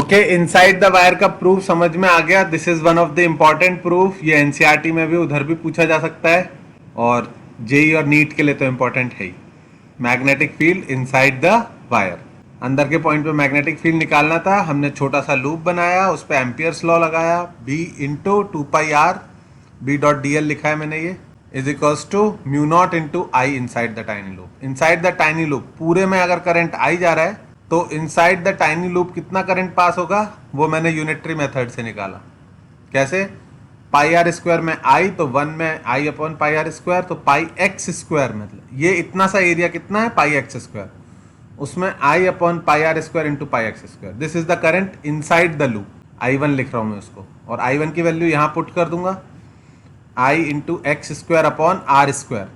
Okay, inside the wire का proof समझ में आ गया। This is one of the important proof. ये एनसीईआरटी में भी उधर भी पूछा जा सकता है और जेई और नीट के लिए तो इंपॉर्टेंट है ही। Magnetic field inside the wire, अंदर के पॉइंट पे मैग्नेटिक फील्ड निकालना था। हमने छोटा सा लूप बनाया, उस पर एम्पियर्स लॉ लगाया, B into two pi R, B dot D L लिखा है मैंने, ये is equals to mu naught into I inside the tiny loop. Inside the tiny loop पूरे में अगर करंट आई जा रहा है तो इनसाइड द टाइनी लूप कितना करंट पास होगा वो मैंने यूनिटरी मेथड से निकाला। कैसे? पाई आर स्क्वायर में आई तो 1 में आई अपॉन पाई आर स्क्वायर, तो पाई एक्स स्क्वायर मतलब ये इतना सा एरिया कितना है, पाई एक्स स्क्वायर, उसमें I upon pi are square into pi x square. This is the current inside the loop. I1 लिख रहा हूं मैं उसको, और I1 की वैल्यू यहां पुट कर दूंगा, I into x square upon r square.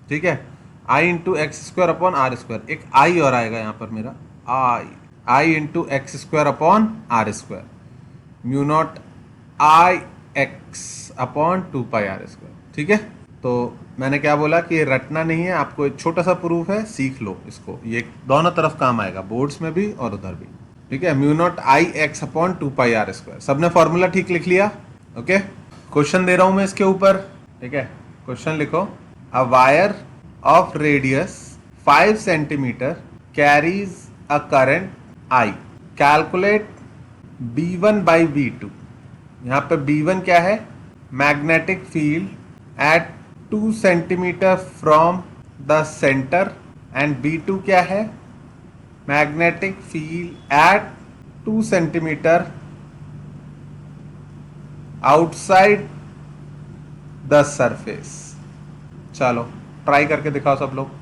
ठीक है, I into x square upon r square. एक आई और आएगा यहाँ पर मेरा, I into x square upon r square, mu naught I x upon two pi are square. ठीक है, तो मैंने क्या बोला कि ये रटना नहीं है, आपको एक छोटा सा प्रूफ है, सीख लो इसको, ये दोनों तरफ काम आएगा, बोर्ड्स में भी और उधर भी। ठीक है, mu naught I x upon two pi are square. सबने फॉर्मूला ठीक लिख लिया? ओके, क्वेश्चन दे रहा हूं मैं इसके ऊपर। ठीक है, क्वेश्चन लिखो, a wire of radius 5 centimetre carries a current I, calculate B1 by B2। यहाँ पे B1 क्या है? Magnetic field at 2 centimetre from the centre, and B2 क्या है? Magnetic field at 2 centimetre outside the surface. चलो try करके दिखाओ सब लोग।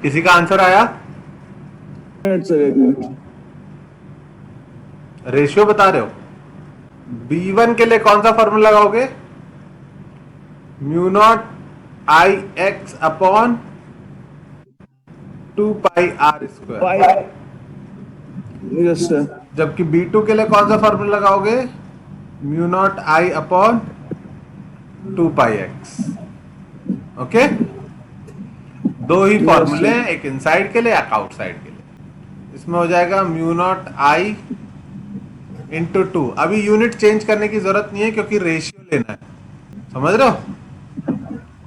किसी का आंसर आया? रेशियो बता रहे हो? B1 के लिए कौन सा फॉर्मूला लगाओगे? Mu naught I x upon two pi are square. Yes sir. जबकि B2 के लिए कौन सा फॉर्मूला लगाओगे? Mu naught I upon two pi X. Okay, दो ही फॉर्मूले हैं, एक इनसाइड के लिए एक आउटसाइड के लिए। इसमें हो जाएगा म्यू नॉट आई इंटू टू। अभी यूनिट चेंज करने की जरूरत नहीं है क्योंकि रेशियो लेना है, समझ रहे हो?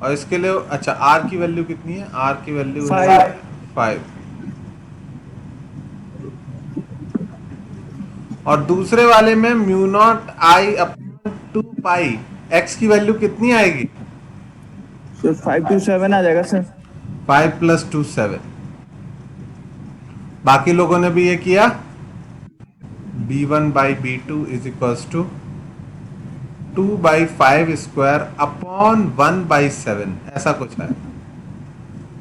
और इसके लिए अच्छा, आर की वैल्यू कितनी है? आर की वैल्यू 5। और दूसरे वाले में mu naught I upon two pi x की वैल्यू कितनी आएगी? 5 to 7 आ जाएगा सर। 5 प्लस 2 7। बाकी लोगों ने भी ये किया। B1 by B2 is equals to 2 by 5 square upon 1 by 7, ऐसा कुछ है।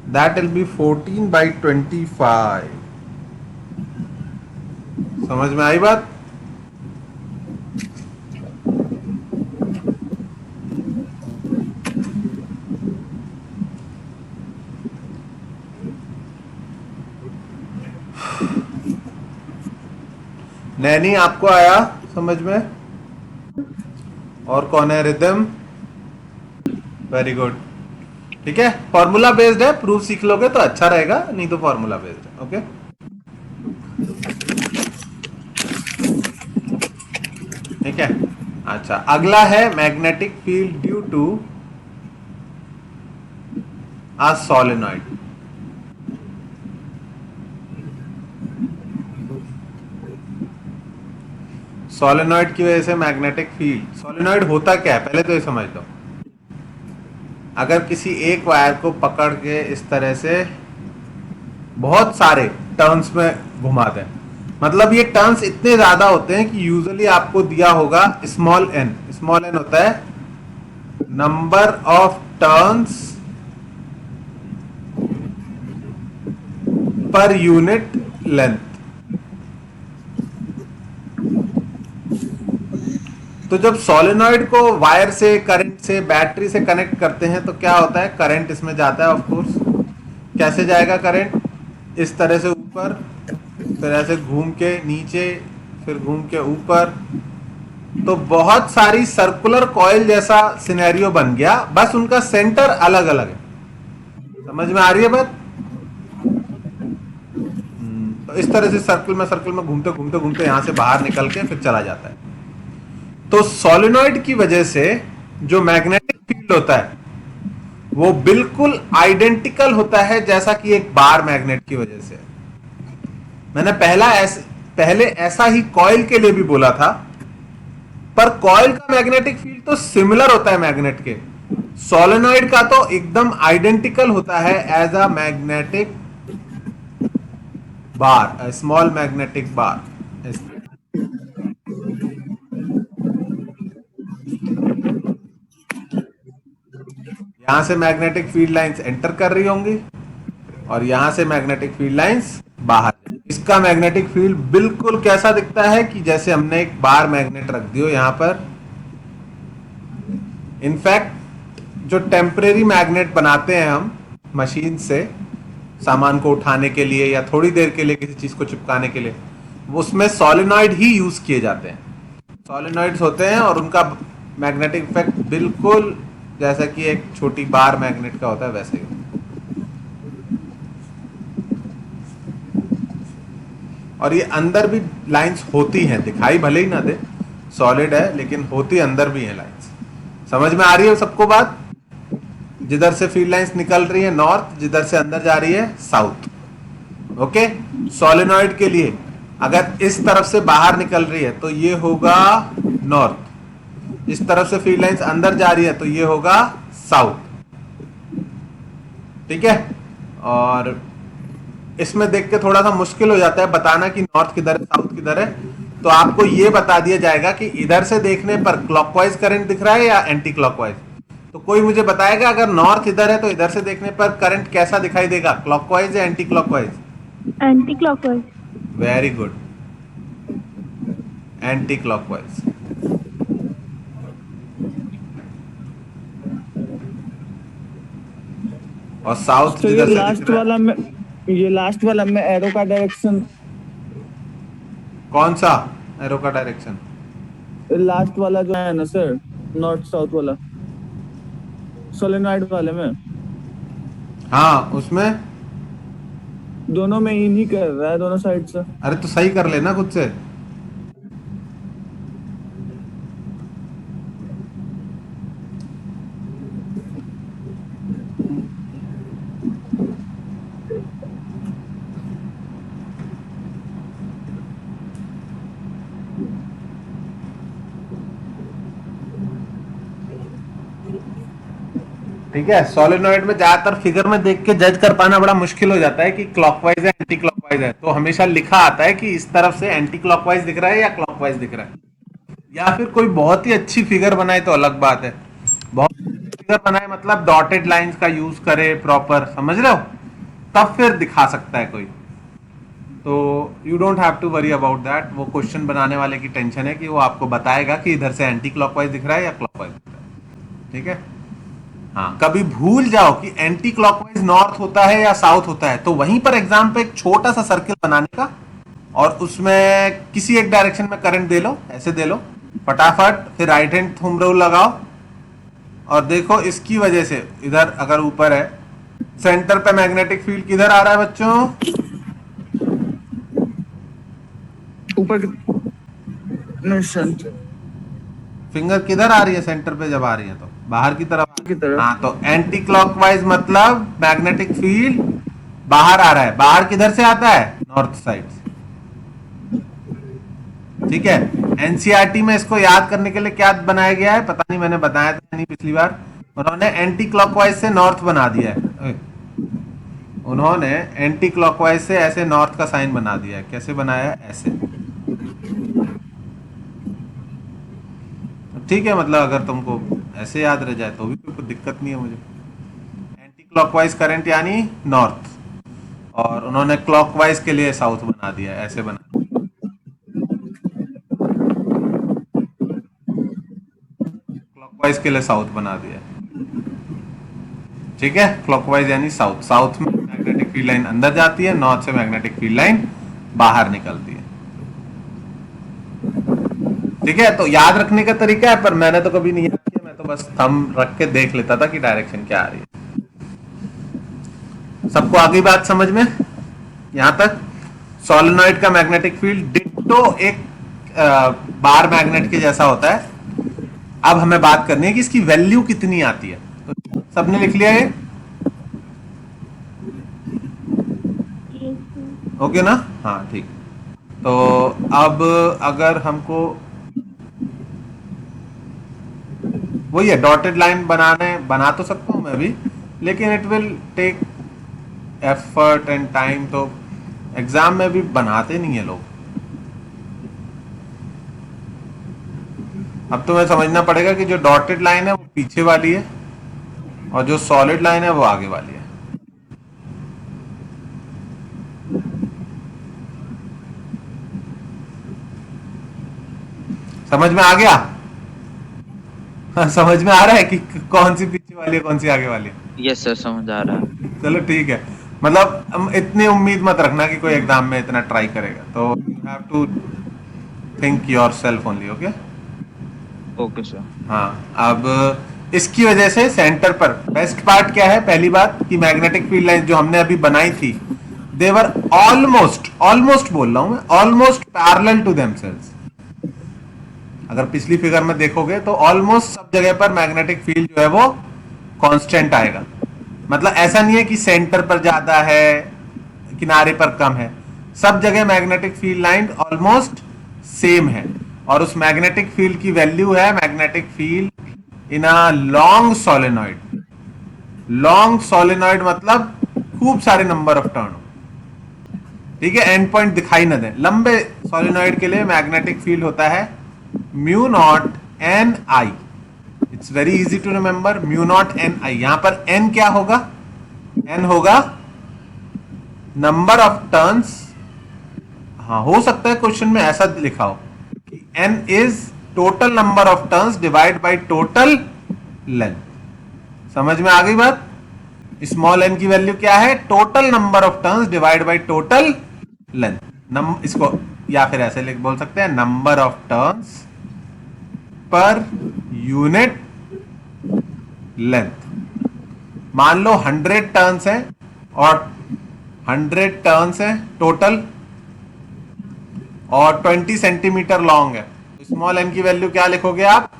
That will be 14 by 25। समझ में आई बात? नैनी आपको आया समझ में? और कौन है? Rhythm, very good. ठीक है, फॉर्मूला बेस्ड है, प्रूफ सीख लोगे तो अच्छा रहेगा, नहीं तो फॉर्मूला बेस्ड है। ओके, ठीक है। अच्छा, अगला है magnetic field due to a solenoid. Solenoid की वजह से मैग्नेटिक फील्ड। सोलेनॉइड होता क्या है पहले तो ये समझ लो। अगर किसी एक वायर को पकड़ के इस तरह से बहुत सारे टर्न्स में घुमा दें, मतलब ये टर्न्स इतने ज्यादा होते हैं कि यूजुअली आपको दिया होगा स्मॉल एन। स्मॉल एन होता है नंबर ऑफ टर्न्स पर यूनिट लेंथ। तो जब सोलेनॉइड को वायर से, करंट से, बैटरी से कनेक्ट करते हैं तो क्या होता है? करंट इसमें जाता है ऑफ कोर्स। कैसे जाएगा करंट? इस तरह से ऊपर, फिर ऐसे घूम के नीचे, फिर घूम के ऊपर, तो बहुत सारी सर्कुलर कॉइल जैसा सिनेरियो बन गया, बस उनका सेंटर अलग अलग है। समझ में आ रही है बात? तो इस तरह से सर्कल में घूमते घूमते घूमते यहां से बाहर निकल के फिर चला जाता है। तो सोलेनॉइड की वजह से जो मैग्नेटिक फील्ड होता है वो बिल्कुल आइडेंटिकल होता है जैसा कि एक बार मैग्नेट की वजह से। मैंने पहले ऐसा ही कॉइल के लिए भी बोला था, पर कॉइल का मैग्नेटिक फील्ड तो सिमिलर होता है मैग्नेट के, सोलेनॉइड का तो एकदम आइडेंटिकल होता है as a magnetic bar, small magnetic bar. यहां से मैग्नेटिक फील्ड लाइंस एंटर कर रही होंगी और यहां से मैग्नेटिक फील्ड लाइंस बाहर। इसका मैग्नेटिक फील्ड बिल्कुल कैसा दिखता है कि जैसे हमने एक बार मैग्नेट रख दियो यहां पर। इनफैक्ट जो टेम्परेरी मैग्नेट बनाते हैं हम मशीन से सामान को उठाने के लिए या थोड़ी देर के लिए किसी चीज को चिपकाने के लिए, उसमें सोलेनॉइड ही यूज किए जाते हैं। सोलेनॉइड्स होते हैं और उनका मैग्नेटिक इफेक्ट बिल्कुल जैसा कि एक छोटी बार मैग्नेट का होता है वैसे ही। और ये अंदर भी लाइंस होती हैं, दिखाई भले ही ना दे, सॉलिड है लेकिन होती अंदर भी है लाइंस। समझ में आ रही है सबको बात? जिधर से फील्ड लाइंस निकल रही है नॉर्थ, जिधर से अंदर जा रही है साउथ। ओके, सोलेनॉइड के लिए अगर इस तरफ से बाहर निकल रही है तो ये होगा नॉर्थ, इस तरफ से फील्ड लाइंस अंदर जा रही है तो ये होगा साउथ। ठीक है, और इसमें देख के थोड़ा सा मुश्किल हो जाता है बताना कि नॉर्थ किधर है साउथ किधर है, तो आपको ये बता दिया जाएगा कि इधर से देखने पर क्लॉकवाइज करंट दिख रहा है या एंटी क्लॉकवाइज। तो कोई मुझे बताएगा अगर नॉर्थ इधर है तो इधर से देखने पर करंट कैसा दिखाई देगा, क्लॉकवाइज या anti clockwise? Anti clockwise. Very good, anti clockwise. और साउथ तो जिधर से दिख रहा है, ये लास्ट वाला में एरो का डायरेक्शन, कौन सा एरो का डायरेक्शन? लास्ट वाला जो है ना सर, नॉर्थ साउथ वाला सोलेनॉइड वाले में, हाँ उसमें दोनों में इन ही कर रहा है दोनों साइड से। अरे तो सही कर लेना खुद से। ठीक है, सोलेनॉइड में ज्यादातर फिगर में देख के जज कर पाना बड़ा मुश्किल हो जाता है कि क्लॉकवाइज है एंटी क्लॉकवाइज है, तो हमेशा लिखा आता है कि इस तरफ से एंटी क्लॉकवाइज दिख रहा है या क्लॉकवाइज दिख रहा है। या फिर कोई बहुत ही अच्छी फिगर बनाए तो अलग बात है, बहुत फिगर बनाए मतलब डॉटेड लाइंस का यूज करे प्रॉपर, समझ रहे हो, तब फिर दिखा सकता है कोई। तो you don't have to worry about that, वो क्वेश्चन बनाने वाले की टेंशन है कि वो आपको बताएगा कि इधर से एंटी क्लॉकवाइज दिख रहा है या क्लॉकवाइज दिख रहा है। ठीक है, हाँ कभी भूल जाओ कि एंटी क्लॉकवाइज नॉर्थ होता है या साउथ होता है तो वहीं पर एग्जाम पे एक छोटा सा सर्किल बनाने का और उसमें किसी एक डायरेक्शन में करंट दे लो, ऐसे दे लो फटाफट, फिर राइट हैंड थंब रूल लगाओ और देखो इसकी वजह से इधर अगर ऊपर है सेंटर पे मैग्नेटिक फील्ड किधर आ रहा है बच्चों? ऊपर फिंगर किधर आ रही है सेंटर पे जब आ रही है तो बाहर की तरफ की तरफ। हाँ, तो एंटी क्लॉकवाइज मतलब मैग्नेटिक फील्ड बाहर आ रहा है। बाहर किधर से आता है? नॉर्थ साइड से। ठीक है, एनसीईआरटी में इसको याद करने के लिए क्या बनाया गया है पता नहीं, मैंने बताया था नहीं पिछली बार, उन्होंने एंटी क्लॉकवाइज से नॉर्थ बना दिया है। उन्होंने एंटी क्लॉकवाइज से ऐसे नॉर्थ का साइन बना दिया है। कैसे बनाया है? ऐसे। ठीक है, मतलब अगर तुमको ऐसे याद रह जाए तो भी कोई दिक्कत नहीं है मुझे। एंटी क्लॉकवाइज करंट यानी नॉर्थ, और उन्होंने क्लॉकवाइज के लिए साउथ बना दिया, ऐसे बना दिया। क्लॉकवाइज के लिए साउथ बना दिया। ठीक है, क्लॉकवाइज यानी साउथ, साउथ में मैग्नेटिक फील्ड लाइन अंदर जाती है, नॉर्थ से मैग्नेटिक फील्ड लाइन बाहर निकलती है। ठीक है, तो याद रखने का तरीका है, पर मैंने तो कभी नहीं याद किया, मैं तो बस थंब रख के देख लेता था कि डायरेक्शन क्या आ रही है। सबको आ गई बात समझ में यहां तक? सोलेनॉइड का मैग्नेटिक फील्ड डिट्टो एक बार मैग्नेट के जैसा होता है। अब हमें बात करनी है कि इसकी वैल्यू कितनी आती है। तो सबने लिख लिया ये? ओके ना? हाँ ठीक। तो अब अगर हमको वही है, डॉटेड लाइन बना तो सकता हूं मैं भी, लेकिन it will take effort and time, तो एग्जाम में भी बनाते नहीं है लोग। अब तुम्हें समझना पड़ेगा कि जो डॉटेड लाइन है वो पीछे वाली है और जो सॉलिड लाइन है वो आगे वाली है। समझ में आ गया? हाँ, समझ में आ रहा है कि कौन सी पीछे वाली है कौन सी आगे वाली है? यस सर, समझ आ रहा है। चलो ठीक है। मतलब इतनी उम्मीद मत रखना कि कोई एग्जाम में इतना ट्राई करेगा, तो you have to think yourself only. Okay? Okay sir. हाँ, अब इसकी वजह से सेंटर पर बेस्ट पार्ट क्या है? पहली बात कि मैग्नेटिक फील्ड लाइन जो हमने अभी बनाई थी, देवर ऑलमोस्ट बोल रहा हूं मैं, ऑलमोस्ट पैरेलल टू देमसेल्व्स। अगर पिछली फिगर में देखोगे तो ऑलमोस्ट सब जगह पर मैग्नेटिक फील्ड जो है वो कांस्टेंट आएगा। मतलब ऐसा नहीं है कि सेंटर पर ज्यादा है, किनारे पर कम है, सब जगह magnetic field line almost same है। और उस मैग्नेटिक फील्ड की वैल्यू है मैग्नेटिक फील्ड इन अ लॉन्ग सोलेनॉइड। लॉन्ग सोलेनॉइड मतलब खूब सारे नंबर ऑफ टर्न, ठीक है, एंड पॉइंट दिखाई न दे। लंबे सोलेनॉइड के लिए मैग्नेटिक फील्ड होता है mu naught n I. It's very easy to remember, mu naught n I. यहां पर एन क्या होगा? एन होगा नंबर ऑफ टर्न्स। हाँ, हो सकता है क्वेश्चन में ऐसा लिखा हो कि N is total number of turns divide by total length. समझ में आ गई बात? स्मॉल एन की वैल्यू क्या है? Total number of turns divide by total length. इसको या फिर ऐसे बोल सकते हैं, नंबर ऑफ टर्न्स पर यूनिट लेंथ। मान लो 100 टर्न्स है और 100 टर्न्स है टोटल और 20 सेंटीमीटर लॉन्ग है। स्मॉल एन की वैल्यू क्या लिखोगे आप?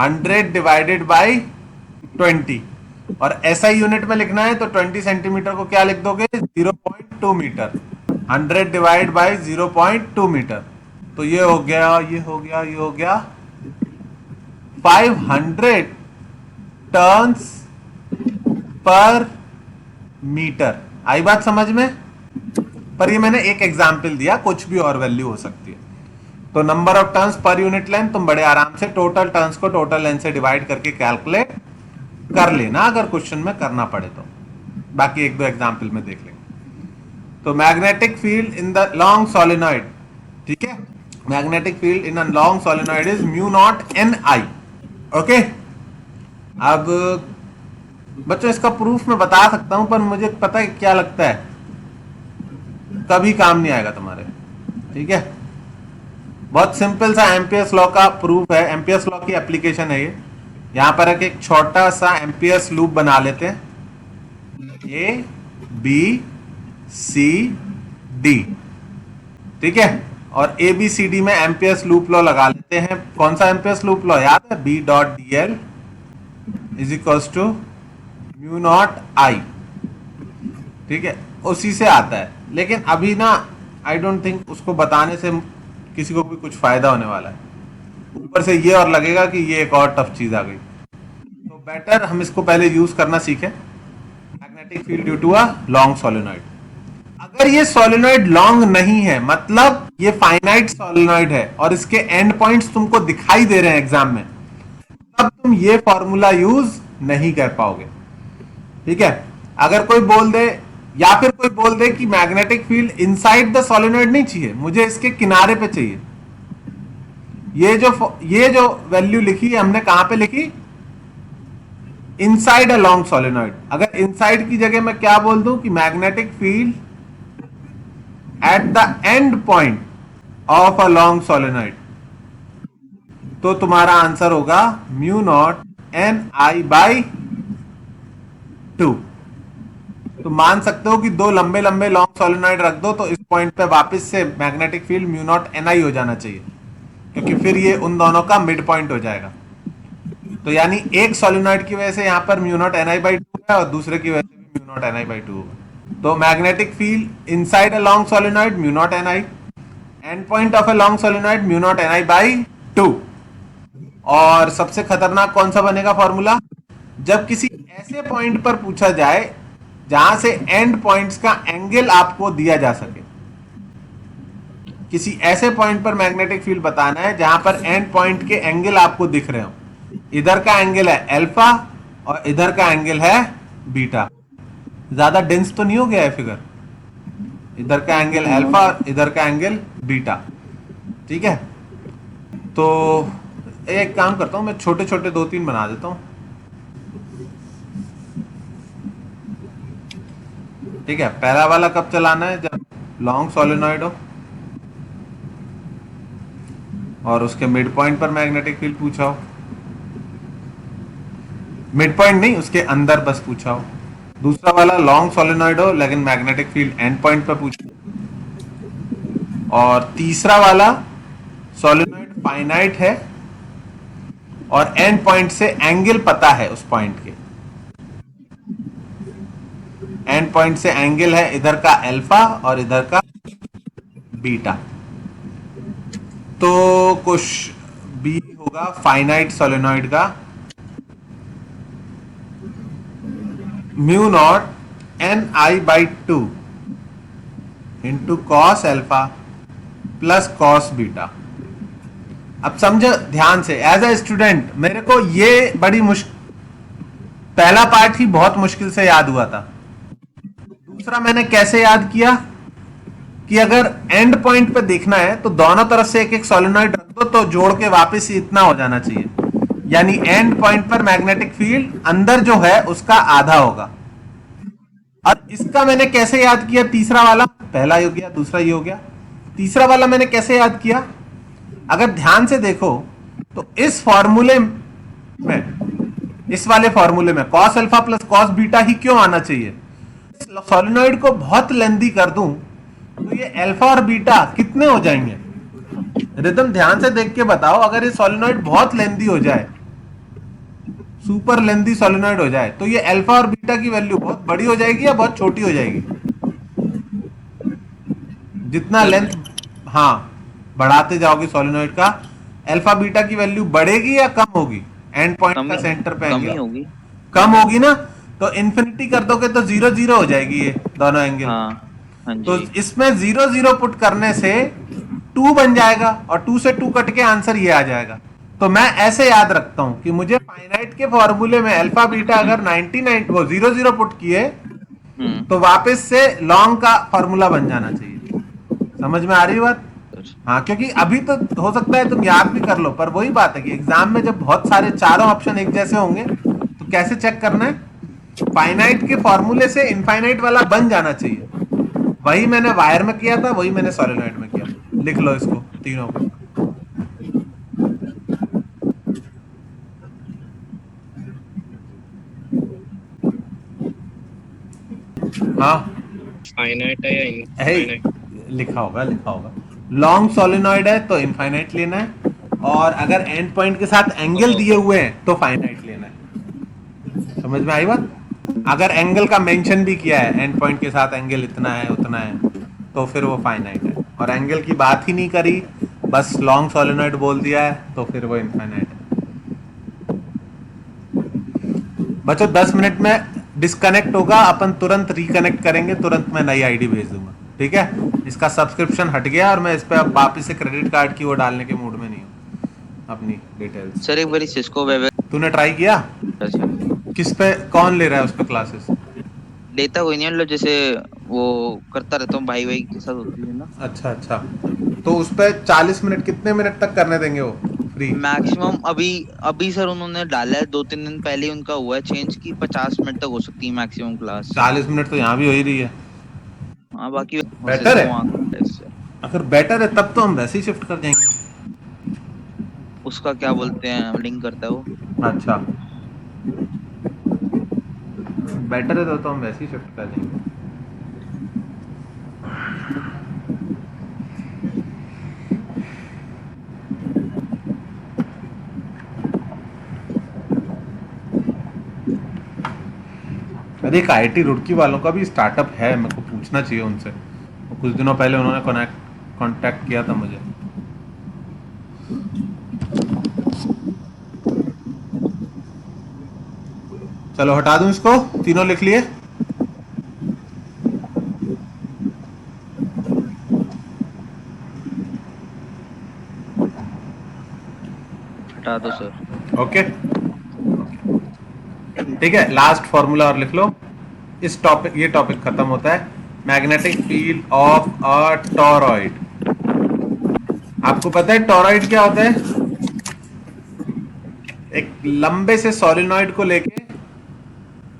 100 डिवाइडेड बाई 20। और ऐसा ही यूनिट में लिखना है तो 20 सेंटीमीटर को क्या लिख दोगे? 0.2 मीटर। 100 डिवाइड बाई 0.2 मीटर, तो ये हो गया, ये हो गया, ये हो गया 500 टर्न्स पर मीटर। आई बात समझ में? पर ये मैंने एक एग्जाम्पल दिया, कुछ भी और वैल्यू हो सकती है। तो नंबर ऑफ टर्न्स पर यूनिट लेंथ तुम बड़े आराम से टोटल टर्न्स को टोटल लेंथ से डिवाइड करके कैलकुलेट कर लेना, अगर क्वेश्चन में करना पड़े तो। बाकी एक दो एग्जाम्पल में देख लेंगे। तो magnetic field in the long solenoid, ठीक है, magnetic field in a long solenoid is mu naught n I. Okay? अब बच्चों इसका प्रूफ मैं बता सकता हूं, पर मुझे पता है क्या लगता है, कभी काम नहीं आएगा तुम्हारे। ठीक है? बहुत सिंपल सा एम्पियर्स लॉ का प्रूफ है, एम्पियर्स लॉ की एप्लीकेशन है ये। यहां पर एक छोटा सा एम्पियर्स लूप बना लेते हैं, ए बी सी डी, ठीक है, और ए बी सी डी में एम्पियर्स लूप लॉ लगा लेते हैं। कौन सा एम्पियर्स लूप लॉ याद है? B dot D L is equals to mu naught I, ठीक है, उसी से आता है। लेकिन अभी ना आई डोंट थिंक उसको बताने से किसी को भी कुछ फायदा होने वाला है। ऊपर से ये और लगेगा कि ये एक और टफ चीज आ गई, तो बेटर हम इसको पहले यूज करना सीखें। Magnetic field due to a long solenoid. अगर ये सोलेनॉइड लॉन्ग नहीं है, मतलब ये फाइनाइट सोलेनॉइड है और इसके एंड पॉइंट्स तुमको दिखाई दे रहे हैं एग्जाम में, तब तुम ये फॉर्मूला यूज नहीं कर पाओगे। ठीक है? अगर कोई बोल दे या फिर कोई बोल दे कि magnetic field inside the solenoid नहीं चाहिए, मुझे इसके किनारे पे चाहिए, ये जो वैल्यू लिखी है हमने कहां पे लिखी? Inside a long solenoid. अगर इनसाइड की जगह मैं क्या बोल दूं कि magnetic field at the end point of a long solenoid, तो तुम्हारा आंसर होगा mu naught n I by 2। तो मान सकते हो कि दो लंबे लंबे लॉन्ग सोलेनॉइड रख दो तो इस पॉइंट पे वापस से magnetic field mu naught n I हो जाना चाहिए, क्योंकि फिर ये उन दोनों का मिड पॉइंट हो जाएगा। तो यानी एक सोलेनॉइड की वजह से यहां पर mu naught n I by 2 है और दूसरे की वजह से भी mu naught n I by 2 होगा। तो magnetic field inside a long solenoid mu naught n I, and point of a long solenoid mu naught n I by 2। और सबसे खतरनाक कौन सा बनेगा फॉर्मूला, जब किसी ऐसे पॉइंट पर पूछा जाए जहां से एंड पॉइंट्स का एंगल आपको दिया जा सके। किसी ऐसे पॉइंट पर मैग्नेटिक फील्ड बताना है जहां पर एंड पॉइंट के एंगल आपको दिख रहे हो। इधर का एंगल है अल्फा और इधर का एंगल है बीटा। ज्यादा डेंस तो नहीं हो गया है फिगर? इधर का एंगल अल्फा और इधर का एंगल बीटा, ठीक है। तो एक काम करता हूं, मैं छोटे छोटे 2-3 बना देता हूं, ठीक है। पहला वाला कब चलाना है, जब लॉन्ग सोलेनॉइड हो और उसके मिड पॉइंट पर मैग्नेटिक फील्ड पूछा हो। मिड पॉइंट नहीं, उसके अंदर बस पूछा हो। दूसरा वाला लॉन्ग सोलेनॉइड हो लेकिन मैग्नेटिक फील्ड एंड पॉइंट पर पूछा। और तीसरा वाला सोलेनॉइड फाइनाइट है और एंड पॉइंट से एंगल पता है उस पॉइंट के। एंड पॉइंट से एंगल है इधर का अल्फा और इधर का बीटा। तो कुछ बी होगा फाइनाइट सोलेनॉइड का mu naught n I by 2 into cos alpha plus cos beta. अब समझो ध्यान से, एज ए स्टूडेंट मेरे को ये बड़ी मुश्किल, पहला पार्ट ही बहुत मुश्किल से याद हुआ था। दूसरा मैंने कैसे याद किया कि अगर एंड पॉइंट पे देखना है तो दोनों तरफ से एक एक सोलेनॉइड रख दो तो जोड़ के वापस इतना हो जाना चाहिए, यानी एंड पॉइंट पर मैग्नेटिक फील्ड अंदर जो है उसका आधा होगा। और इसका मैंने कैसे याद किया, तीसरा वाला, पहला ही हो गया दूसरा ही हो गया, तीसरा वाला मैंने कैसे याद किया, अगर ध्यान से देखो तो इस फॉर्मूले में, इस वाले फॉर्मूले में cos alpha plus cos beta ही क्यों आना चाहिए। सोलेनॉइड को बहुत लेंथी कर दूं तो ये अल्फा और बीटा कितने हो जाएंगे, रिदम ध्यान से देख के बताओ। अगर ये सोलेनॉइड बहुत लेंथी हो जाए, सुपर लेंथी सोलेनॉइड हो जाए, तो ये अल्फा और बीटा की वैल्यू बहुत बड़ी हो जाएगी या बहुत छोटी हो जाएगी। जितना लेंथ हाँ बढ़ाते जाओगे सोलेनॉइड का, अल्फा बीटा की वैल्यू बढ़ेगी या कम होगी, एंड पॉइंट का सेंटर पे कम ही होगी। कम होगी ना। तो इन्फिनिटी कर दोगे तो 0-0 हो जाएगी ये दोनों एंगल। हाँ जी। तो इसमें 0-0 पुट करने से 2 बन जाएगा और 2 से 2 कट के आंसर ये आ जाएगा। तो मैं ऐसे याद रखता हूं कि मुझे फाइनाइट के फॉर्मूले में अल्फा बीटा अगर 99 वो 0-0 पुट किए तो वापस से लॉन्ग का फॉर्मूला बन जाना चाहिए। समझ में आ रही बात? हाँ, क्योंकि अभी तो हो सकता है तुम याद भी कर लो, पर वही बात है कि एग्जाम में जब बहुत सारे चारों ऑप्शन एक जैसे होंगे तो कैसे चेक करना है, फाइनाइट के फॉर्मूले से इनफाइनाइट वाला बन जाना चाहिए। वही मैंने वायर में किया था, वही मैंने सॉलिनॉइड में किया। लिख लो इसको तीनों को। हाँ फाइनाइट है या इनफाइनाइट? लिखा होगा लॉन्ग सोलिनॉइड है तो इनफाइनाइट लेना है, और अगर एंड पॉइंट के साथ एंगल दिए हुए हैं तो फाइनाइट लेना है। समझ में आई बात? अगर एंगल का मेंशन भी किया है, एंड पॉइंट के साथ एंगल इतना है उतना है, तो फिर वो फाइनाइट है। और एंगल की बात ही नहीं करी, बस लॉन्ग सोलिनॉइड बोल दिया है, तो फिर वो इनफाइनाइट है। बच्चों 10 मिनट में डिस्कनेक्ट होगा, अपन तुरंत रिकनेक्ट करेंगे, तुरंत मैं नई आईडी भेज दूंगा, ठीक है? इसका सब्सक्रिप्शन हट गया और मैं इस पे अब वापस से क्रेडिट कार्ड की वो डालने के मूड में नहीं हूँ अपनी डिटेल्स। सर एक बारी सिस्को वेब तूने ट्राई किया? किस पे, कौन ले रहा है उस पे क्लासेस? लेता कोई नहीं, मतलब जैसे वो करता रहता हूँ, भाई भाई के साथ होती है ना। अच्छा अच्छा, तो उस पे 40 मिनट कितने मिनट तक करने देंगे वो फ्री? मैक्सिमम अभी सर उन्होंने डाला है, 2-3 दिन पहले ही उनका हुआ है चेंज की 50 मिनट तक हो सकती है मैक्सिमम क्लास। 40 मिनट तो यहाँ भी हो ही रही है। हाँ बाकी बेटर है, अगर बेटर है तब तो हम वैसे ही शिफ्ट कर जाएंगे। उसका क्या बोलते हैं लिंक करता है वो। अच्छा, बेटर है तो हम वैसे ही शिफ्ट कर देंगे। अरे एक आईआईटी रुड़की वालों का भी स्टार्टअप है, मेरे को पूछना चाहिए उनसे। कुछ दिनों पहले उन्होंने कांटेक्ट किया था मुझे। चलो हटा दूं इसको, तीनों लिख लिए। हटा दो सर। ओके ठीक है, लास्ट फॉर्मूला और लिख लो। इस टॉपिक, ये टॉपिक खत्म होता है। Magnetic field of a torrid. आपको पता है टॉरॉइड क्या होता है? एक लंबे से सॉलिनॉइड को लेके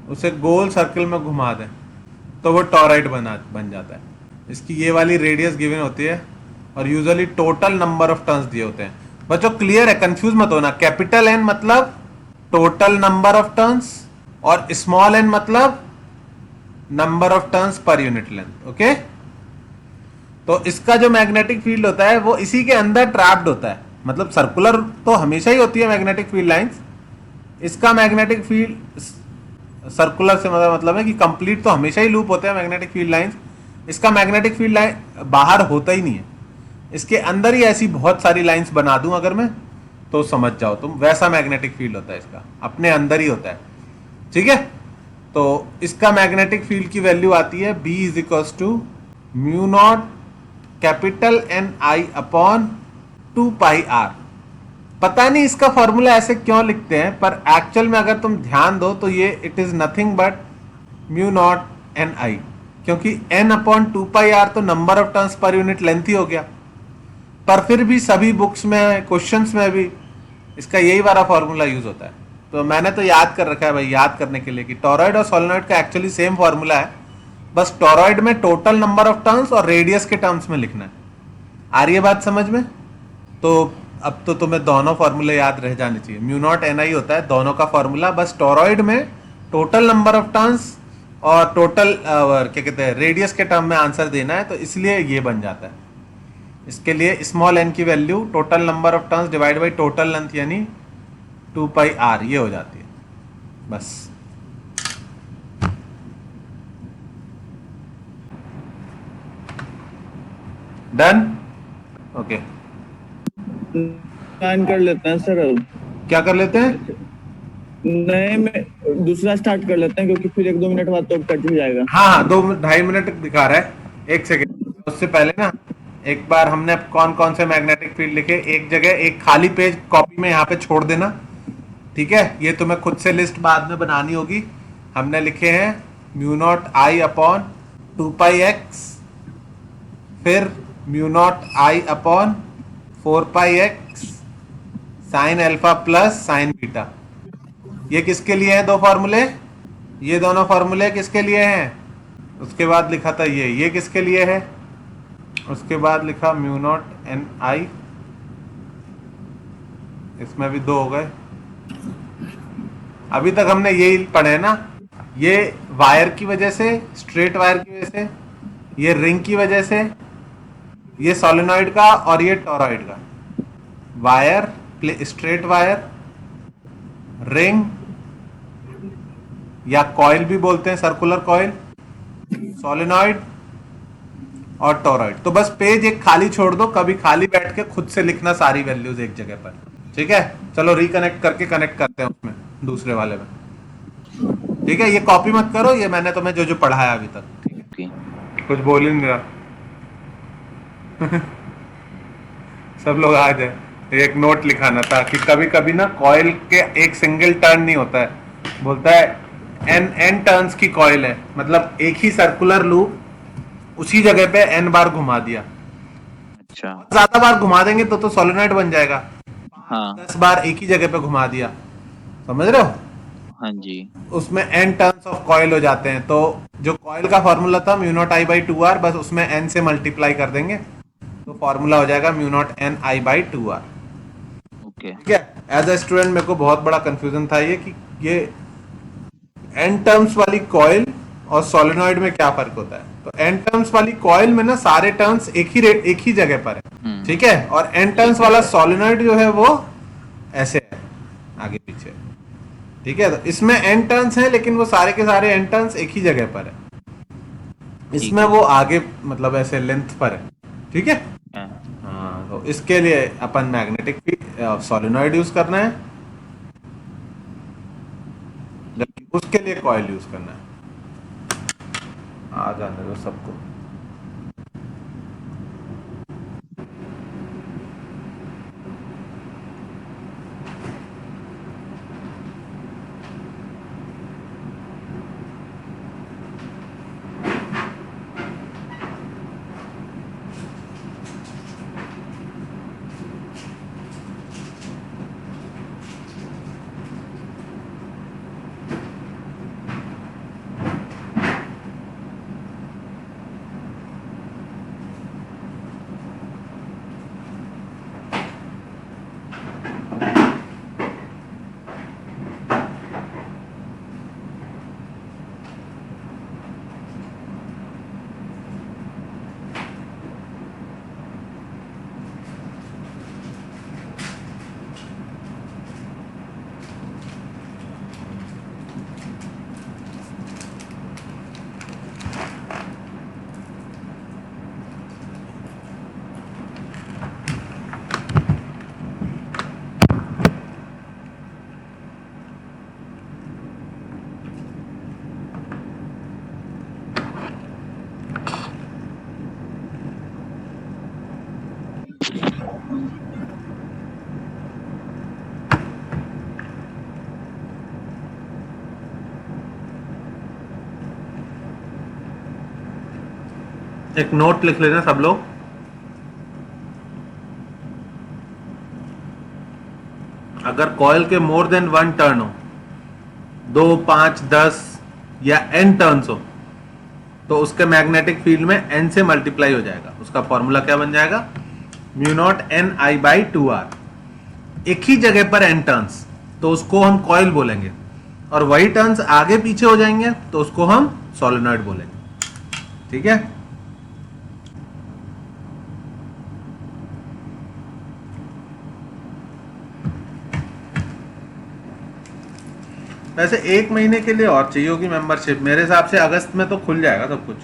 उसे गोल सर्कल में घुमा दें तो वो टॉरॉइड बन जाता है। इसकी ये वाली रेडियस गिवन होती है और usually total number of turns दिए होते हैं। बच्चों क्लियर है, कंफ्यूज मत होना। कैपिटल एन मतलब टोटल नंबर ऑफ टर्न्स और स्मॉल एन मतलब नंबर ऑफ टर्न्स पर यूनिट लेंथ। ओके, तो इसका जो मैग्नेटिक फील्ड होता है वो इसी के अंदर ट्रैप्ड होता है। मतलब सर्कुलर तो हमेशा ही होती है मैग्नेटिक फील्ड लाइंस। इसका मैग्नेटिक फील्ड सर्कुलर से मतलब है कि कंप्लीट तो हमेशा ही लूप होते हैं मैग्नेटिक फील्ड लाइंस। इसका मैग्नेटिक फील्ड लाइन बाहर होता ही नहीं है, इसके अंदर ही ऐसी बहुत सारी लाइंस बना दूं अगर मैं, तो समझ जाओ तुम, वैसा मैग्नेटिक फील्ड होता है इसका, अपने अंदर ही होता है। ठीक है, तो इसका मैग्नेटिक फील्ड की वैल्यू आती है B is equals to mu naught capital N I upon 2 pi R. पता नहीं इसका फॉर्मूला ऐसे क्यों लिखते हैं, पर एक्चुअल में अगर तुम ध्यान दो तो ये it is nothing but mu naught n I, क्योंकि n अपॉन 2 पाई आर तो नंबर ऑफ टर्न्स पर यूनिट लेंथ ही हो गया। पर फिर भी सभी बुक्स में, क्वेश्चंस में भी इसका यही वाला फॉर्मूला यूज होता है। तो मैंने तो याद कर रखा है भाई, याद करने के लिए कि टॉरॉइड और सोलेनॉइड का एक्चुअली सेम फॉर्मूला है, बस टॉरॉइड में टोटल नंबर ऑफ टर्न्स और रेडियस के टर्म्स में लिखना है। आ रही है बात समझ में? तो अब तो तुम्हें दोनों फॉर्मूले याद रह जाने चाहिए। म्यू नॉट एन आई होता है दोनों का फॉर्मूला, बस टॉरॉइड में टोटल नंबर ऑफ टर्न्स और टोटल क्या कहते हैं रेडियस के टर्म में आंसर देना है, तो इसलिए ये बन जाता है। इसके लिए स्मॉल एन की value total number of turns divide by total length यानी 2 पाई आर ये हो जाती है बस। डन? ओके, प्लान कर लेते हैं सर। अब क्या कर लेते हैं? नए में दूसरा स्टार्ट कर लेते हैं, क्योंकि फिर 1-2 मिनट बाद तो कट भी जाएगा। हाँ 2-2.5 मिनट दिखा रहा है, 1 सेकेंड। उससे पहले ना एक बार हमने कौन कौन से मैग्नेटिक फील्ड लिखे, एक जगह एक खाली पेज कॉपी में यहाँ पे छोड़ देना। ठीक है, ये तुम्हें खुद से लिस्ट बाद में बनानी होगी। हमने लिखे हैं mu naught I upon 2 pi x, फिर mu naught I upon 4 pi x sine alpha plus sine beta. ये किसके लिए हैं दो फॉर्मूले? ये दोनों फॉर्मूले किसके लिए हैं? उसके बाद लिखा था ये किसके लिए है? उसके बाद लिखा म्यू नॉट एन आई, इसमें भी 2 हो गए। अभी तक हमने यही पढ़े ना, ये वायर की वजह से, स्ट्रेट वायर की वजह से, ये रिंग की वजह से, ये सोलेनॉइड का और ये टॉरॉइड का। वायर, स्ट्रेट वायर, रिंग या कॉइल भी बोलते हैं, सर्कुलर कॉइल, सोलेनॉइड और टॉरॉइड। तो बस पेज एक खाली छोड़ दो, कभी खाली बैठ के खुद से लिखना सारी वैल्यूज एक जगह पर। ठीक है, चलो रिकनेक्ट करके कनेक्ट करते हैं उसमें दूसरे वाले में। ठीक है, ये कॉपी मत करो, ये मैंने तुम्हें जो जो पढ़ाया अभी तक। ठीक है, कुछ बोल ही नहीं रहा सब लोग आ जाए। एक नोट लिखाना था कि कभी कभी ना कॉइल के एक सिंगल टर्न नहीं होता है, बोलता है एन टर्न्स की कॉइल है, मतलब एक ही सर्कुलर लूप उसी जगह पे n बार घुमा दिया। अच्छा, ज्यादा बार घुमा देंगे तो सोलेनॉइड बन जाएगा। हाँ 10 बार एक ही जगह पे घुमा दिया, समझ रहे हो? हाँ जी, उसमें n टर्न्स ऑफ कॉइल हो जाते हैं। तो जो कॉइल का फॉर्मूला था mu naught I by 2r, बस उसमें n से मल्टीप्लाई कर देंगे तो फॉर्मूला हो जाएगा mu naught n i by 2r। Okay okay ठीक है, एज अ स्टूडेंट मेरे को बहुत बड़ा कंफ्यूजन था ये कि ये एन टर्म्स वाली कॉइल और सोलेनॉइड में क्या फर्क होता है। तो एन टर्म्स वाली कॉइल में ना सारे टर्न्स एक ही जगह पर है, ठीक है, और एन टर्न्स वाला सोलेनॉइड जो है वो ऐसे है, आगे पीछे, ठीक है। तो इसमें एन टर्न्स है लेकिन वो सारे के सारे एन टर्न्स एक ही जगह पर है, इसमें वो आगे मतलब ऐसे लेंथ पर है, ठीक है। हाँ, तो इसके लिए अपन मैग्नेटिक सोलेनॉइड यूज करना है, जबकि उसके लिए कॉइल यूज करना है। आ जाने दो सबको। एक नोट लिख लेना सब लोग, अगर कॉइल के मोर देन वन टर्न हो, 2, 5, 10 या n टर्न्स हो, तो उसके मैग्नेटिक फील्ड में n से मल्टीप्लाई हो जाएगा। उसका फॉर्मूला क्या बन जाएगा, mu naught n I by 2r। एक ही जगह पर n टर्न्स, तो उसको हम कॉइल बोलेंगे, और वही टर्न्स आगे पीछे हो जाएंगे तो उसको हम सोलेनॉइड बोलेंगे, ठीक है। वैसे 1 महीने के लिए और चाहिए होगी मेंबरशिप, मेरे हिसाब से अगस्त में तो खुल जाएगा सब कुछ।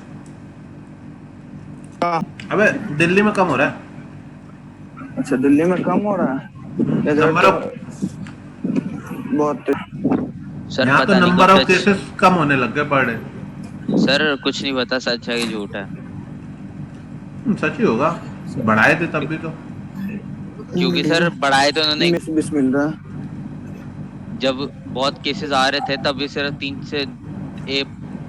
अबे दिल्ली में कम हो रहा है। अच्छा, दिल्ली में कम हो रहा है इधर नंबर तो ऑफ बहुत। सर यहाँ तो पता नहीं नंबर ऑफ कब केसेस कम होने लग गए पर डे। सर कुछ नहीं पता सच है कि झूठ है, सच ही होगा, बढ़ाए थे तब भी तो। क्योंकि सर बढ़ाए तो उन्होंने मिस मिल रहा है। जब बहुत केसेस आ रहे थे तब भी सिर्फ 3 से एक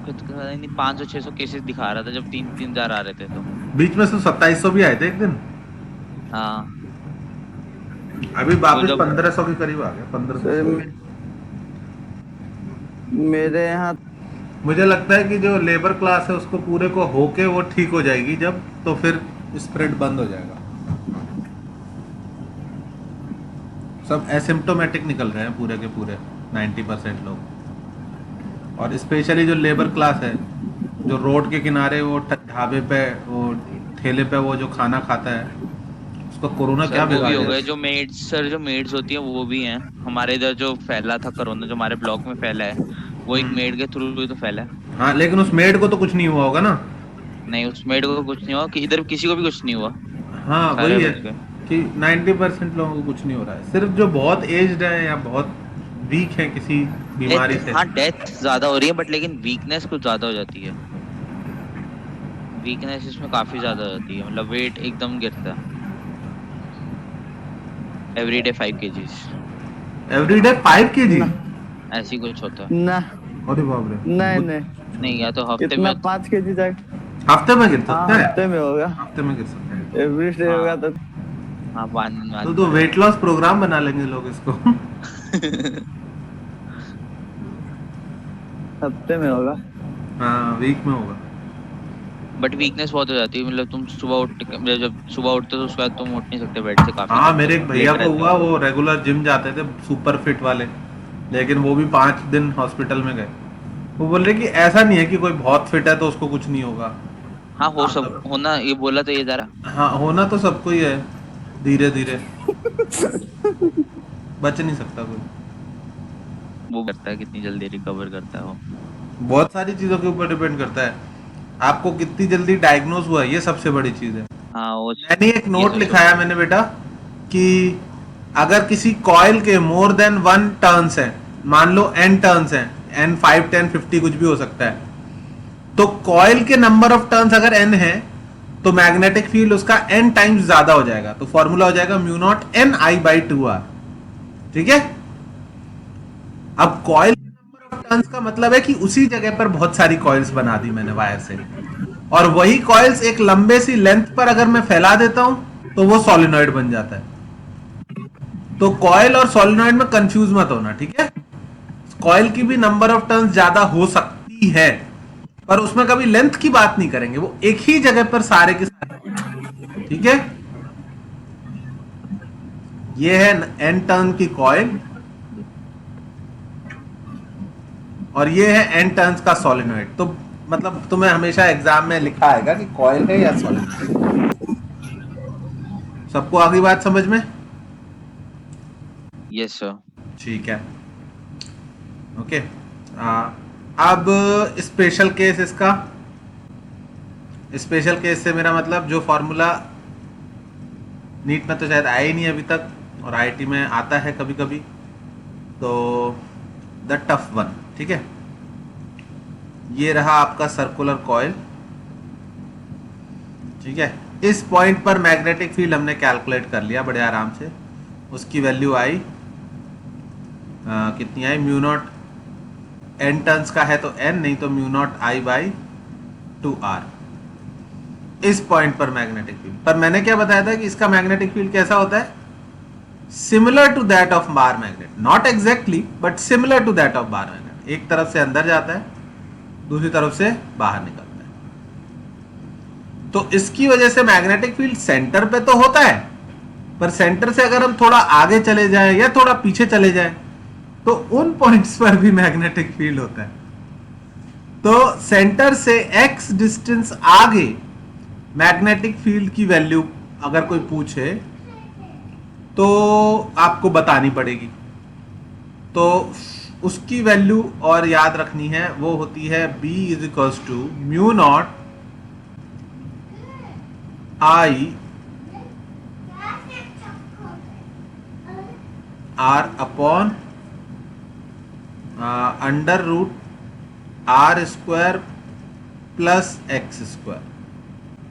नहीं 500-600 केसेस दिखा रहा था, जब 3,000 आ रहे थे तो। बीच में से 2700 भी आए थे एक दिन, हाँ अभी वापस जब 1500 के करीब आ गया, 1500। मेरे यहाँ मुझे लगता है कि जो लेबर क्लास है उसको पूरे को होके वो ठीक हो जाएगी जब, तो फिर स्प्रेड बंद हो जाएगा। सब एसिम्प्टोमेटिक निकल रहे हैं पूरे के पूरे 90% लोग, और स्पेशली जो लेबर क्लास है, जो रोड के किनारे वो ढाबे पे वो ठेले पे वो जो खाना खाता है, उसको कोरोना क्या सर वो भी हो बिगाड़ गए जो मेड्स, सर जो मेड्स होती हैं वो भी हैं हमारे इधर। जो फैला था कोरोना, जो हमारे ब्लॉक में फैला है, वो एक मेड के थ्रू ही तो फैला है। हाँ, लेकिन उस मेड को तो कुछ नहीं हुआ होगा ना। नहीं उस मेड को कुछ नहीं हुआ, कि इधर किसी को भी कुछ नहीं हुआ, हाँ सारे वही है बच गए। कि 90% लोगों को कुछ नहीं हो रहा है, सिर्फ जो बहुत एज्ड है या बहुत वीक है किसी बीमारी से। हाँ डेथ ज्यादा हो रही है, बट लेकिन वीकनेस कुछ ज्यादा हो जाती है। वीकनेस इसमें काफी ज्यादा हो जाती है, मतलब वेट एकदम गिरता है। Everyday 5 kgs everyday 5 kg? ऐसी कुछ होता है। ना, अरे बाप रे। नहीं नहीं या तो हफ्ते इतना में 5 केजी तक हफ्ते में गिर सकता हाँ, है? हफ्ते में होगा, हफ्ते में गिर सकता है। एवरी डे हाँ। होगा तो हाँ 5 दिन बाद। तो वेट लॉस प्रोग्राम बना लेंगे लोग इसको। हफ्ते में होगा। हाँ वीक में होगा। बट वीकनेस बहुत हो जाती है, मतलब तुम सुबह जब सुबह उठते हो तो उसके बाद तुम उठ नहीं सकते बेड से काफी हाँ, तक, मेरे तो एक भैया लेट को रहते हुआ, हो। वो रेगुलर जिम जाते थे, सुपर फिट वाले, लेकिन वो भी 5 दिन हॉस्पिटल में गए। वो बोल रहे कि ऐसा नहीं है कि कोई बहुत फिट है तो उसको कुछ नहीं होगा। हाँ हो सब मतलब होना, ये बोला तो ये जरा हाँ, होना तो सबको ही है, धीरे धीरे, बच नहीं सकता कोई। वो करता है कितनी जल्दी रिकवर करता है वो। बहुत सारी चीजों के ऊपर डिपेंड करता है, आपको कितनी जल्दी डायग्नोज हुआ है, ये सबसे बड़ी चीज है। हाँ वो मैंने एक ये नोट सबसे लिखाया बड़ी। मैंने बेटा कि अगर किसी कॉइल के मोर देन 1 टर्न्स हैं, मान लो n टर्न्स हैं, n 5 10 50 कुछ भी हो सकता है, तो कॉइल के नंबर ऑफ टर्न्स अगर n है तो मैग्नेटिक फील्ड उसका n टाइम्स ज्यादा हो जाएगा, तो फॉर्मूला हो जाएगा mu naught n I by 2r। ठीक है, अब कॉइल के नंबर ऑफ टर्न्स का मतलब है कि उसी जगह पर बहुत सारी कॉइल्स बना दी मैंने वायर से, और वही कॉइल्स एक लंबे सी लेंथ पर अगर मैं फैला देता हूं तो वो सोलिनॉइड बन जाता है। तो कॉइल और सोलिनॉइड में कंफ्यूज मत होना, ठीक है। कॉइल की भी नंबर ऑफ टर्न्स ज्यादा हो सकती है, पर उसमें कभी लेंथ की बात नहीं करेंगे, वो एक ही जगह पर सारे के सारे। ठीक है, ये है एन टर्न की कॉइल, और ये है एन टर्न्स का सोलिनॉइड। तो मतलब तुम्हें हमेशा एग्जाम में लिखा आएगा कि कॉइल है या सोलिनॉइड। सबको आगे बात समझ में? Yes sir. ठीक है, ओके। अब स्पेशल केस, इसका स्पेशल केस से मेरा मतलब जो फॉर्मूला नीट में तो शायद आया ही नहीं अभी तक, और आईआईटी में आता है कभी कभी, तो द टफ वन। ठीक है, ये रहा आपका सर्कुलर कॉइल। ठीक है, इस पॉइंट पर मैग्नेटिक फील्ड हमने कैलकुलेट कर लिया बड़े आराम से, उसकी वैल्यू आई कितनी आई, म्यू नॉट n टर्न्स का है तो n, नहीं तो mu naught I by 2r। इस पॉइंट पर मैग्नेटिक फील्ड पर मैंने क्या बताया था कि इसका मैग्नेटिक फील्ड कैसा होता है, similar to that of bar magnet, not exactly but similar to that of bar magnet. एक तरफ से अंदर जाता है, दूसरी तरफ से बाहर निकलता है। तो इसकी वजह से मैग्नेटिक फील्ड सेंटर पे तो होता है, पर सेंटर से अगर हम थोड़ा आगे चले जाएं या थोड़ा पीछे चले जाएं तो उन पॉइंट्स पर भी मैग्नेटिक फील्ड होता है। तो सेंटर से x डिस्टेंस आगे मैग्नेटिक फील्ड की वैल्यू अगर कोई पूछे तो आपको बतानी पड़ेगी, तो उसकी वैल्यू और याद रखनी है, वो होती है B is equals to mu naught I R upon under root R square plus x square.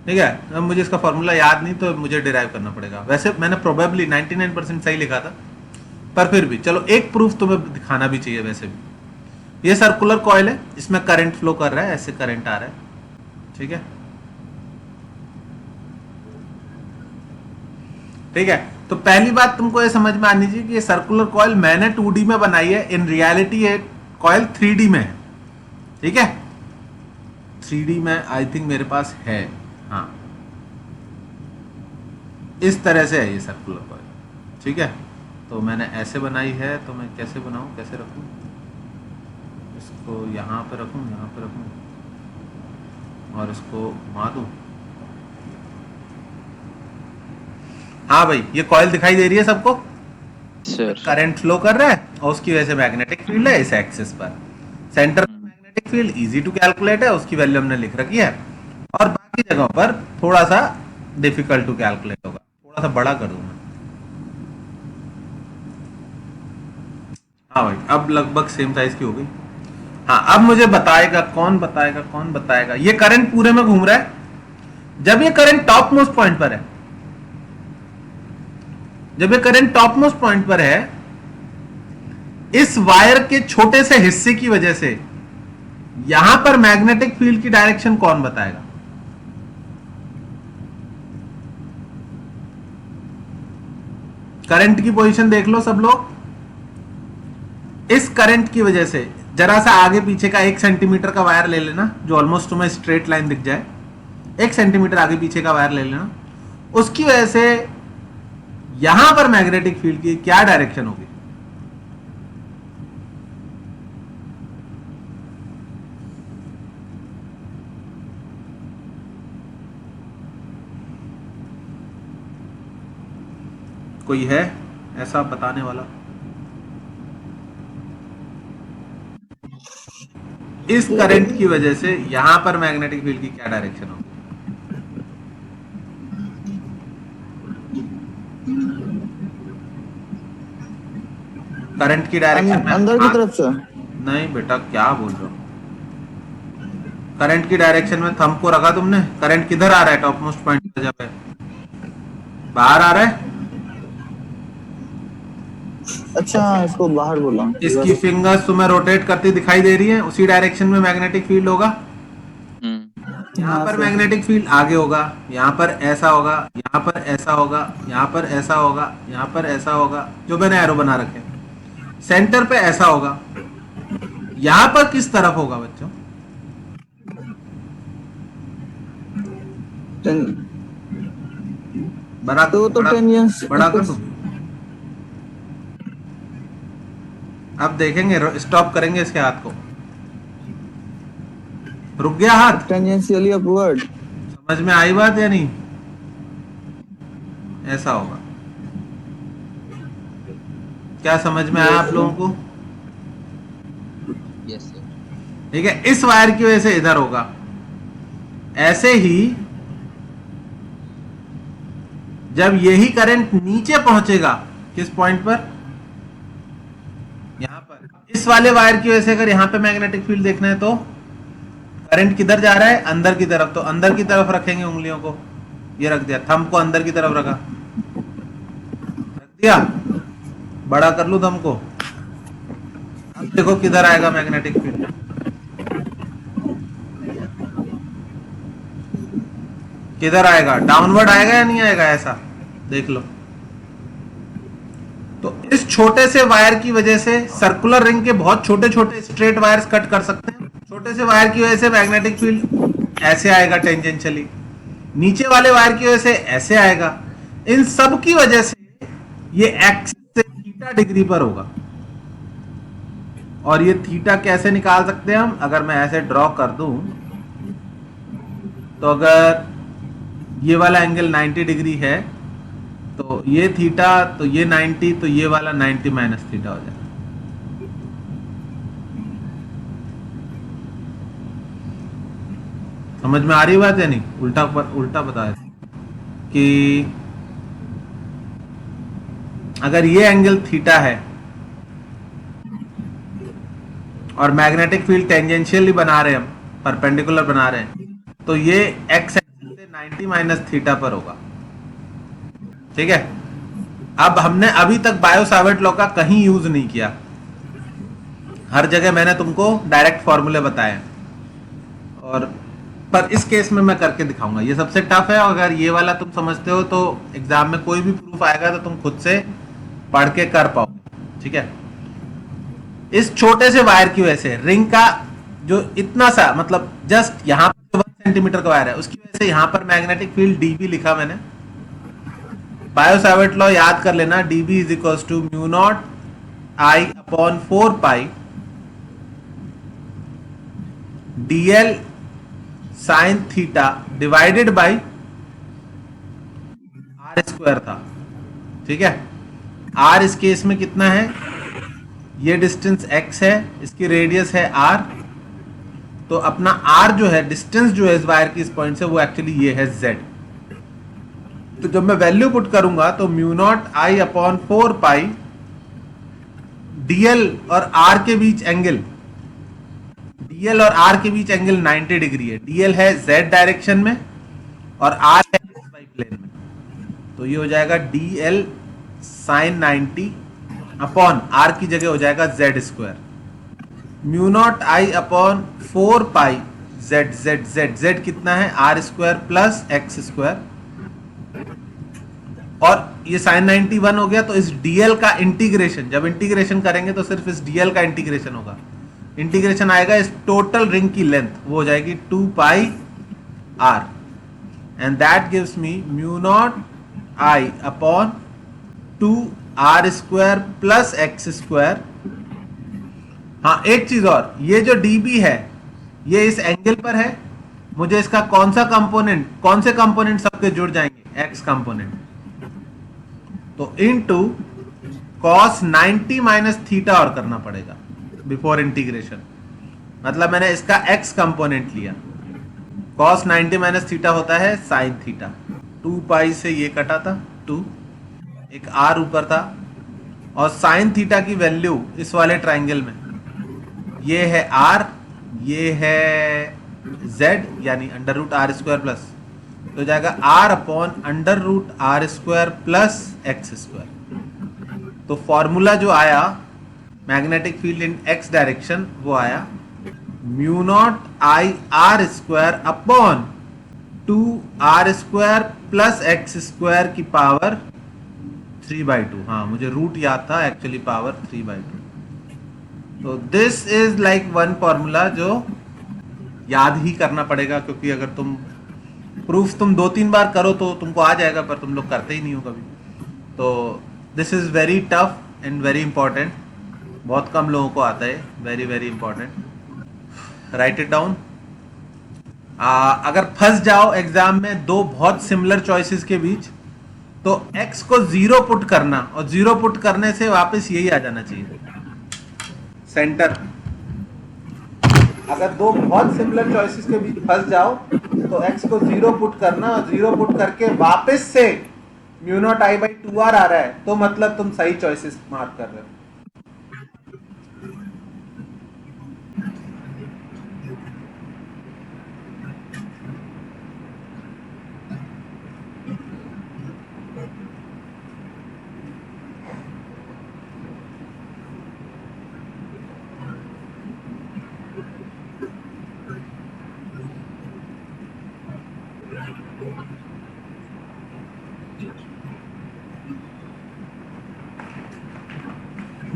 ठीक है, अब मुझे इसका फॉर्मूला याद नहीं तो मुझे डिराइव करना पड़ेगा। वैसे मैंने प्रोबेबली 99% सही लिखा था, पर फिर भी चलो एक प्रूफ तुम्हें दिखाना भी चाहिए। वैसे भी ये सर्कुलर कॉइल है, इसमें करंट फ्लो कर रहा है, ऐसे करंट आ रहा है। ठीक है, ठीक है। तो पहली बात तुमको ये समझ में आनी चाहिए कि ये सर्कुलर कॉइल मैंने 2D में बनाई है, इन रियलिटी ये कॉइल 3D में है। ठीक है, 3D में आई थिंक मेरे पास है, हाँ इस तरह से है ये सर्कुलर कॉइल। ठीक है, तो मैंने ऐसे बनाई है, तो मैं कैसे बनाऊं, कैसे रखूं इसको, यहाँ पे रखूं, यहाँ पे रखूं और इसको घुमा दूं। हाँ भाई, ये कॉइल दिखाई दे रही है सबको, सर करंट फ्लो कर रहा है और उसकी वजह से मैग्नेटिक फील्ड है इस एक्सिस पर। Centre magnetic field easy to calculate है, उसकी वैल्यू हमने लिख रखी है, और बाकी जगहों पर थोड़ा सा डिफिकल्ट टू कैलकुलेट होगा। थोड़ा सा बड़ा कर दूंगा। हाँ भाई, अब लगभग सेम साइज की हो गई। हाँ, अब मुझे बताएगा कौन, बताएगा कौन, बताएगा। ये करंट पूरे में घूम रहा है। जब ये करंट टॉप मोस्ट पॉइंट पर है, जब ये करंट टॉप मोस्ट पॉइंट पर है, इस वायर के छोटे से हिस्से की वजह से यहां पर मैग्नेटिक फील्ड की डायरेक्शन कौन बताएगा? करंट की पोजीशन देख लो सब लोग। इस करंट की वजह से जरा सा आगे पीछे का 1 सेंटीमीटर का वायर ले लेना, जो ऑलमोस्ट तुम्हें स्ट्रेट लाइन दिख जाए। 1 सेंटीमीटर आगे पीछे का वायर ले लेना, उसकी वजह से यहां पर मैग्नेटिक फील्ड की क्या डायरेक्शन होगी? कोई है ऐसा बताने वाला? इस करंट की वजह से यहां पर मैग्नेटिक फील्ड की क्या डायरेक्शन होगी? करंट की डायरेक्शन अंदर की तरफ से। नहीं बेटा, क्या बोल रहे हो? करंट की डायरेक्शन में थंब को रखा तुमने, करंट किधर आ रहा है? टॉप मोस्ट पॉइंट पर जब है बाहर आ रहा है। अच्छा, इसको बाहर बोला। इसकी फिंगर्स तुम्हें रोटेट करती दिखाई दे रही है, उसी डायरेक्शन में मैग्नेटिक फील्ड होगा। यहाँ पर मैग्नेटिक फील्ड आगे होगा, यहाँ पर ऐसा होगा, यहाँ पर ऐसा होगा, यहाँ पर ऐसा होगा, यहाँ पर ऐसा होगा, जो मैंने एरो बना रखे। सेंटर पे ऐसा होगा। यहाँ पर किस तरफ होगा बच्चों? बड़ा तो बड़ा कर दूं? अब देखेंगे, स्टॉप करेंगे इसके हाथ को। रुक गया हाथ? Tangentially upward. समझ में आई बात या नहीं? ऐसा होगा। क्या समझ में आया आप लोगों को? Yes sir. ठीक है, इस वायर की वजह से इधर होगा। ऐसे ही जब यही करंट नीचे पहुंचेगा, किस पॉइंट पर? यहां पर। इस वाले वायर की वजह से अगर यहां पे मैग्नेटिक फील्ड देखना है तो करंट किधर जा रहा है? अंदर की तरफ। तो अंदर की तरफ रखेंगे उंगलियों को। ये रख दिया, थंब को अंदर की तरफ रखा, रख दिया। बड़ा कर लूं थंब को। अब देखो किधर आएगा मैग्नेटिक फील्ड। किधर आएगा? डाउनवर्ड आएगा या नहीं आएगा? ऐसा देख लो। तो इस छोटे से वायर की वजह से सर्कुलर रिंग के बहुत छोटे छोटे स्ट्रेट वायर्स कट कर सकते हैं। छोटे से वायर की वजह से मैग्नेटिक फील्ड ऐसे आएगा टेंजेंशियली, नीचे वाले वायर की वजह से ऐसे आएगा। इन सब की वजह से ये एक्सिस से थीटा डिग्री पर होगा। और ये थीटा कैसे निकाल सकते हैं हम? अगर मैं ऐसे ड्रॉ कर दूं तो अगर ये वाला एंगल 90 डिग्री है तो ये थीटा, तो ये 90, तो ये वाला 90 माइनस थीटा हो जाएगा। समझ में आ रही बात है? नहीं उल्टा बता रहे कि अगर ये एंगल थीटा है और मैग्नेटिक फील्ड टेंजेंशियली बना रहे हैं हम, परपेंडिकुलर बना रहे हैं, तो ये एक्स एक्सिस से 90 माइनस थीटा पर होगा। ठीक है। अब हमने अभी तक बायो सावर्ट लॉ का कहीं यूज नहीं किया, हर जगह मैंने तुमको डायरेक्ट फॉर्मूले बताए, और पर इस केस में मैं करके दिखाऊंगा। ये सबसे टफ है। अगर ये वाला तुम समझते हो तो एग्जाम में कोई भी प्रूफ आएगा तो तुम खुद से पढ़ के कर पाओगे। ठीक है। इस छोटे से वायर की वजह से रिंग का जो इतना सा, मतलब जस्ट यहाँ पर 1 सेंटीमीटर का वायर है, उसकी वजह से यहाँ पर मैग्नेटिक फील्ड डीबी लिखा मैंने। बायो सावर्ट लॉ याद कर लेना, dB is equal to mu naught I upon 4 pi dl sine theta divided by r square था। ठीक है। r इस केस में कितना है? ये डिस्टेंस x है, इसकी रेडियस है r, तो अपना r जो है, डिस्टेंस जो है इस वायर की इस पॉइंट से, वो एक्चुअली ये है z। तो जब मैं वैल्यू पुट करूंगा तो mu naught I upon 4 pi dl और r के बीच एंगल, dl और r के बीच एंगल 90 डिग्री है। dl है z डायरेक्शन में और r है xy प्लेन में, तो ये हो जाएगा dl साइन 90 अपॉन r की जगह हो जाएगा z square. Mu naught I upon 4 pi z कितना है? r square plus x square, और ये साइन 91 हो गया। तो इस dl का इंटीग्रेशन, जब इंटीग्रेशन करेंगे तो सिर्फ इस dl का इंटीग्रेशन होगा। इंटीग्रेशन आएगा इस टोटल रिंग की लेंथ, वो हो जाएगी 2 पाई r। and that gives me mu naught I upon 2 r square plus x square. हाँ, एक चीज और, ये जो dB है ये इस एंगल पर है, मुझे इसका कौन सा कंपोनेंट, कौन से कंपोनेंट सबके जुड़ जाएंगे, x कंपोनेंट, तो इनटू cos 90 माइनस थीटा और करना पड़ेगा बिफोर इंटीग्रेशन। मतलब मैंने इसका x कंपोनेंट लिया, cos 90 माइनस थीटा होता है sin थीटा, 2 पाई से ये कटा था 2, एक r ऊपर था, और sin थीटा की वैल्यू इस वाले ट्राइंगल में ये है r, ये है z, यानी under root R square plus, तो जाएगा r upon under root R square plus X square. तो फॉर्मूला जो आया magnetic field in x direction वो आया mu naught I R square upon 2 R square plus X square की power 3/2। हाँ, मुझे रूट याद था, एक्चुअली पावर 3/2। तो this is like one formula जो याद ही करना पड़ेगा, क्योंकि अगर तुम प्रूफ तुम 2-3 बार करो तो तुमको आ जाएगा, पर तुम लोग करते ही नहीं हो कभी। तो this is very tough and very important, बहुत कम लोगों को आता है, very very important. Right it down. अगर फंस जाओ एग्जाम में दो बहुत सिमिलर चॉइसेस के बीच, तो x को 0 पुट करना, और 0 पुट करने से वापस यही आ जाना चाहिए सेंटर। अगर दो बहुत सिमिलर चॉइसेस के बीच फंस जाओ तो x को 0 पुट करना, और 0 पुट करके वापस से mu naught I by 2r आ रहा है, तो मतलब तुम सही चॉइसेस मार्क कर रहे हो।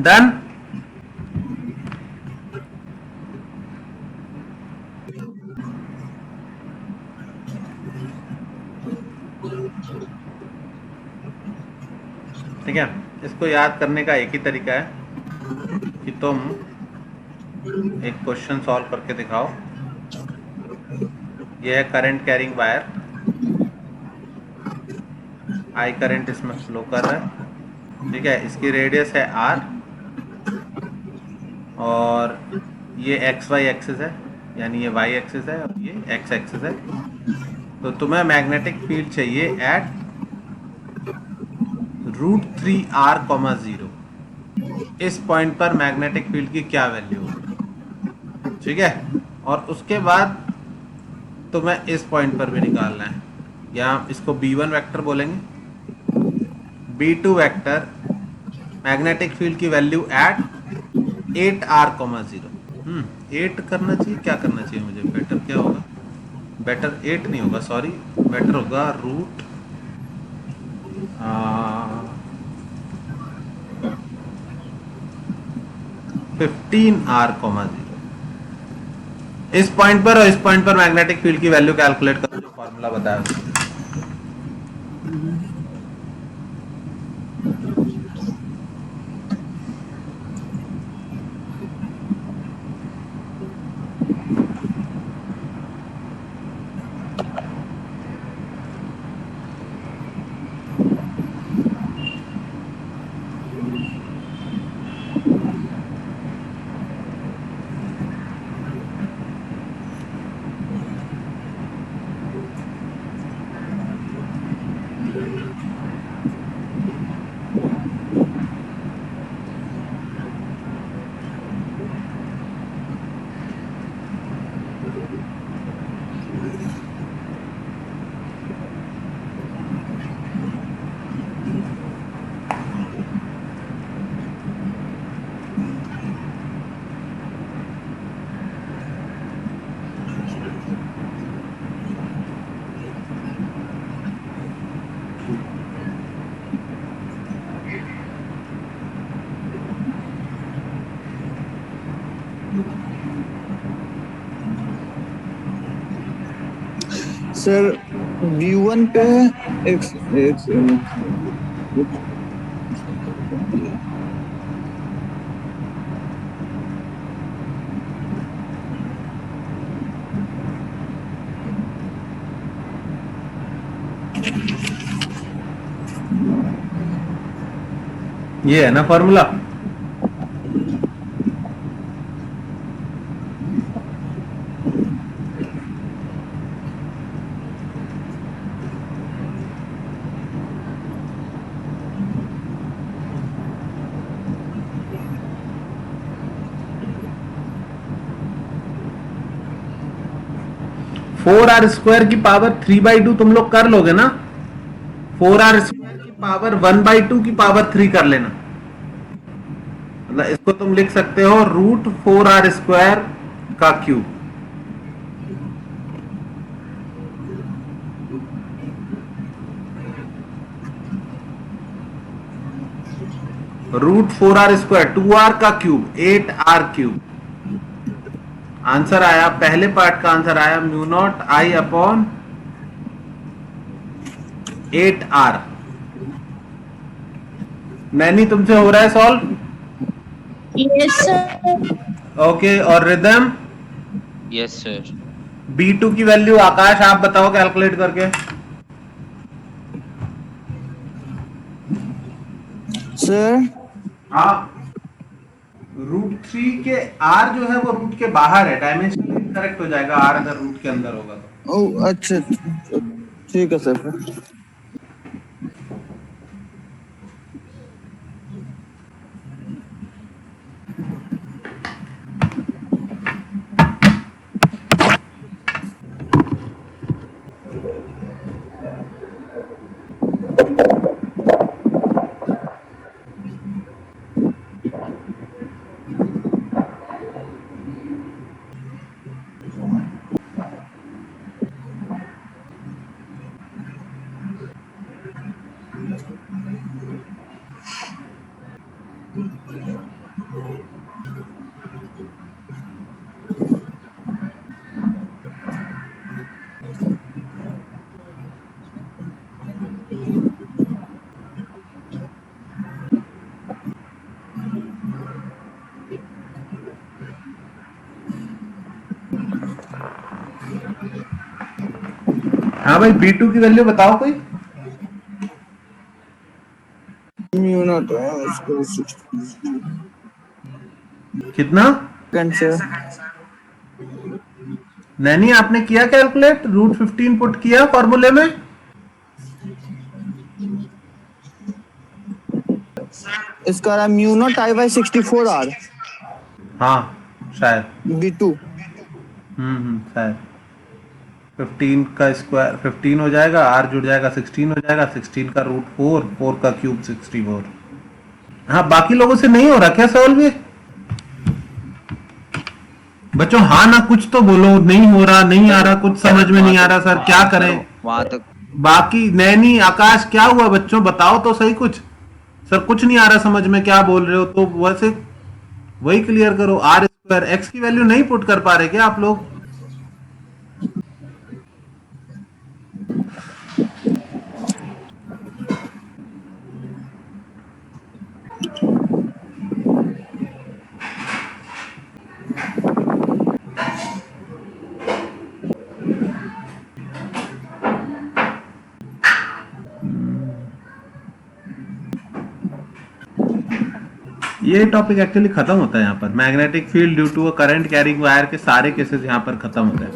डन। ठीक है, इसको याद करने का एक ही तरीका है कि तुम एक क्वेश्चन सॉल्व करके दिखाओ। यह है current carrying wire, I current इसमें फ्लो कर रहा है, ठीक है, इसकी रेडियस है r, और ये एक्स वाई एक्सिस है, यानी ये वाई एक्सिस है और ये एक्स एक्सिस है। तो तुम्हें मैग्नेटिक फील्ड चाहिए एट √3r, 0। इस पॉइंट पर मैग्नेटिक फील्ड की क्या वैल्यू होगी, ठीक है। और उसके बाद तुम्हें इस पॉइंट पर भी निकालना है, या इसको B1 वेक्टर बोलेंगे, B2 वेक्टर मैग्नेटिक फील्ड की वैल्यू एट 8r, 0। 8 करना चाहिए, क्या करना चाहिए मुझे, बेटर क्या होगा, बेटर 8 नहीं होगा, सॉरी, बेटर होगा √15r, 0। इस पॉइंट पर और इस पॉइंट पर मैग्नेटिक फील्ड की वैल्यू कैलकुलेट करो, जो फॉर्मूला बताया उसको। सर V1 पे एक ये है ना फॉर्मूला। फोर आर स्क्वायर की पावर 3/2 तुम लोग कर लोगे ना। 4r स्क्वायर की पावर 1/2 की पावर 3 कर लेना। मतलब इसको तुम लिख सकते हो √4r² का क्यूब। √4r², 2r का क्यूब, 8r³। आंसर आया, पहले पार्ट का आंसर आया μ0I/8r। नैनी तुमसे हो रहा है सॉल्व? Yes, sir. ओके, और रिदम? Yes sir. B2 की वैल्यू आकाश आप बताओ कैलकुलेट करके। सर हाँ, √3 के r जो है वो रूट के बाहर है, डायमेंशन करेक्ट हो जाएगा r अगर रूट के अंदर होगा तो। ओ अच्छा ठीक है सर। हाँ भाई, B2 की वैल्यू बताओ कोई। म्यूनट कितना? सर नैनी आपने किया कैलकुलेट? √15 पुट किया फॉर्मूले में? इसका रहा μ0I/64r हाँ शायद। V2। शायद 15 का स्क्वायर 15 हो जाएगा, r जुड़ जाएगा 16 हो जाएगा, 16 का √4, 4 का क्यूब 64। हाँ, बाकी लोगों से नहीं हो रहा क्या सॉल्व ये? बच्चों हाँ ना कुछ तो बोलो। नहीं हो रहा, नहीं आ रहा, कुछ समझ में नहीं आ रहा सर, क्या करें? वहां तक बाकी नैनी आकाश क्या हुआ बच्चों, बताओ तो सही कुछ। सर कुछ नहीं आ रहा समझ में, क्या बोल रहे हो? तो वैसे वही क्लियर करो। r², x की वैल्यू नहीं पुट कर पा रहे क्या आप लोग? ये टॉपिक एक्चुअली खत्म होता है यहाँ पर। Magnetic field due to a current carrying wire के सारे केसेस यहाँ पर खत्म होते हैं।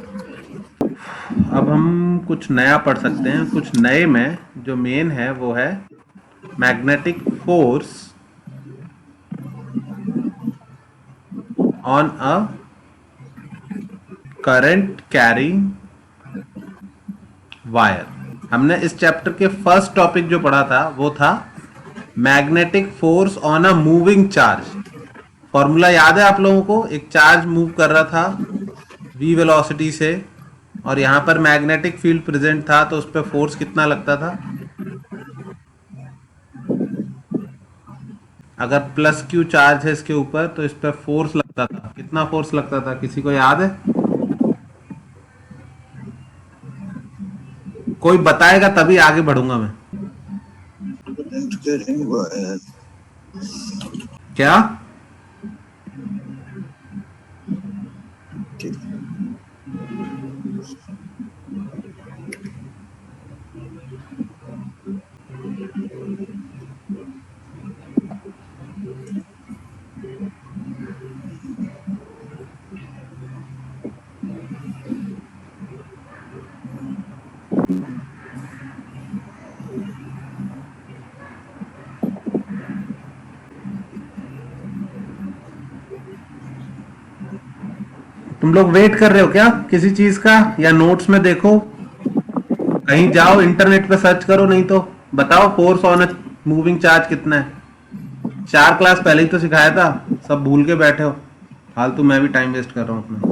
अब हम कुछ नया पढ़ सकते हैं। कुछ नए में जो मेन है वो है magnetic force on a current carrying wire. हमने इस चैप्टर के फर्स्ट टॉपिक जो पढ़ा था वो था magnetic force on a moving charge. Formula याद है आप लोगों को? एक चार्ज मूव कर रहा था v वेलोसिटी से और यहां पर मैग्नेटिक फील्ड प्रेजेंट था, तो उस पर फोर्स कितना लगता था? अगर +q चार्ज है इसके ऊपर तो इस पर फोर्स लगता था। कितना फोर्स लगता था, किसी को याद है? कोई बताएगा तभी आगे बढ़ूंगा मैं। क्या तुम लोग वेट कर रहे हो क्या किसी चीज का, या नोट्स में देखो, कहीं जाओ इंटरनेट पे सर्च करो, नहीं तो बताओ force on a moving charge कितना है। 4 क्लास पहले ही तो सिखाया था, सब भूल के बैठे हो। फालतू मैं भी टाइम वेस्ट कर रहा हूँ अपना।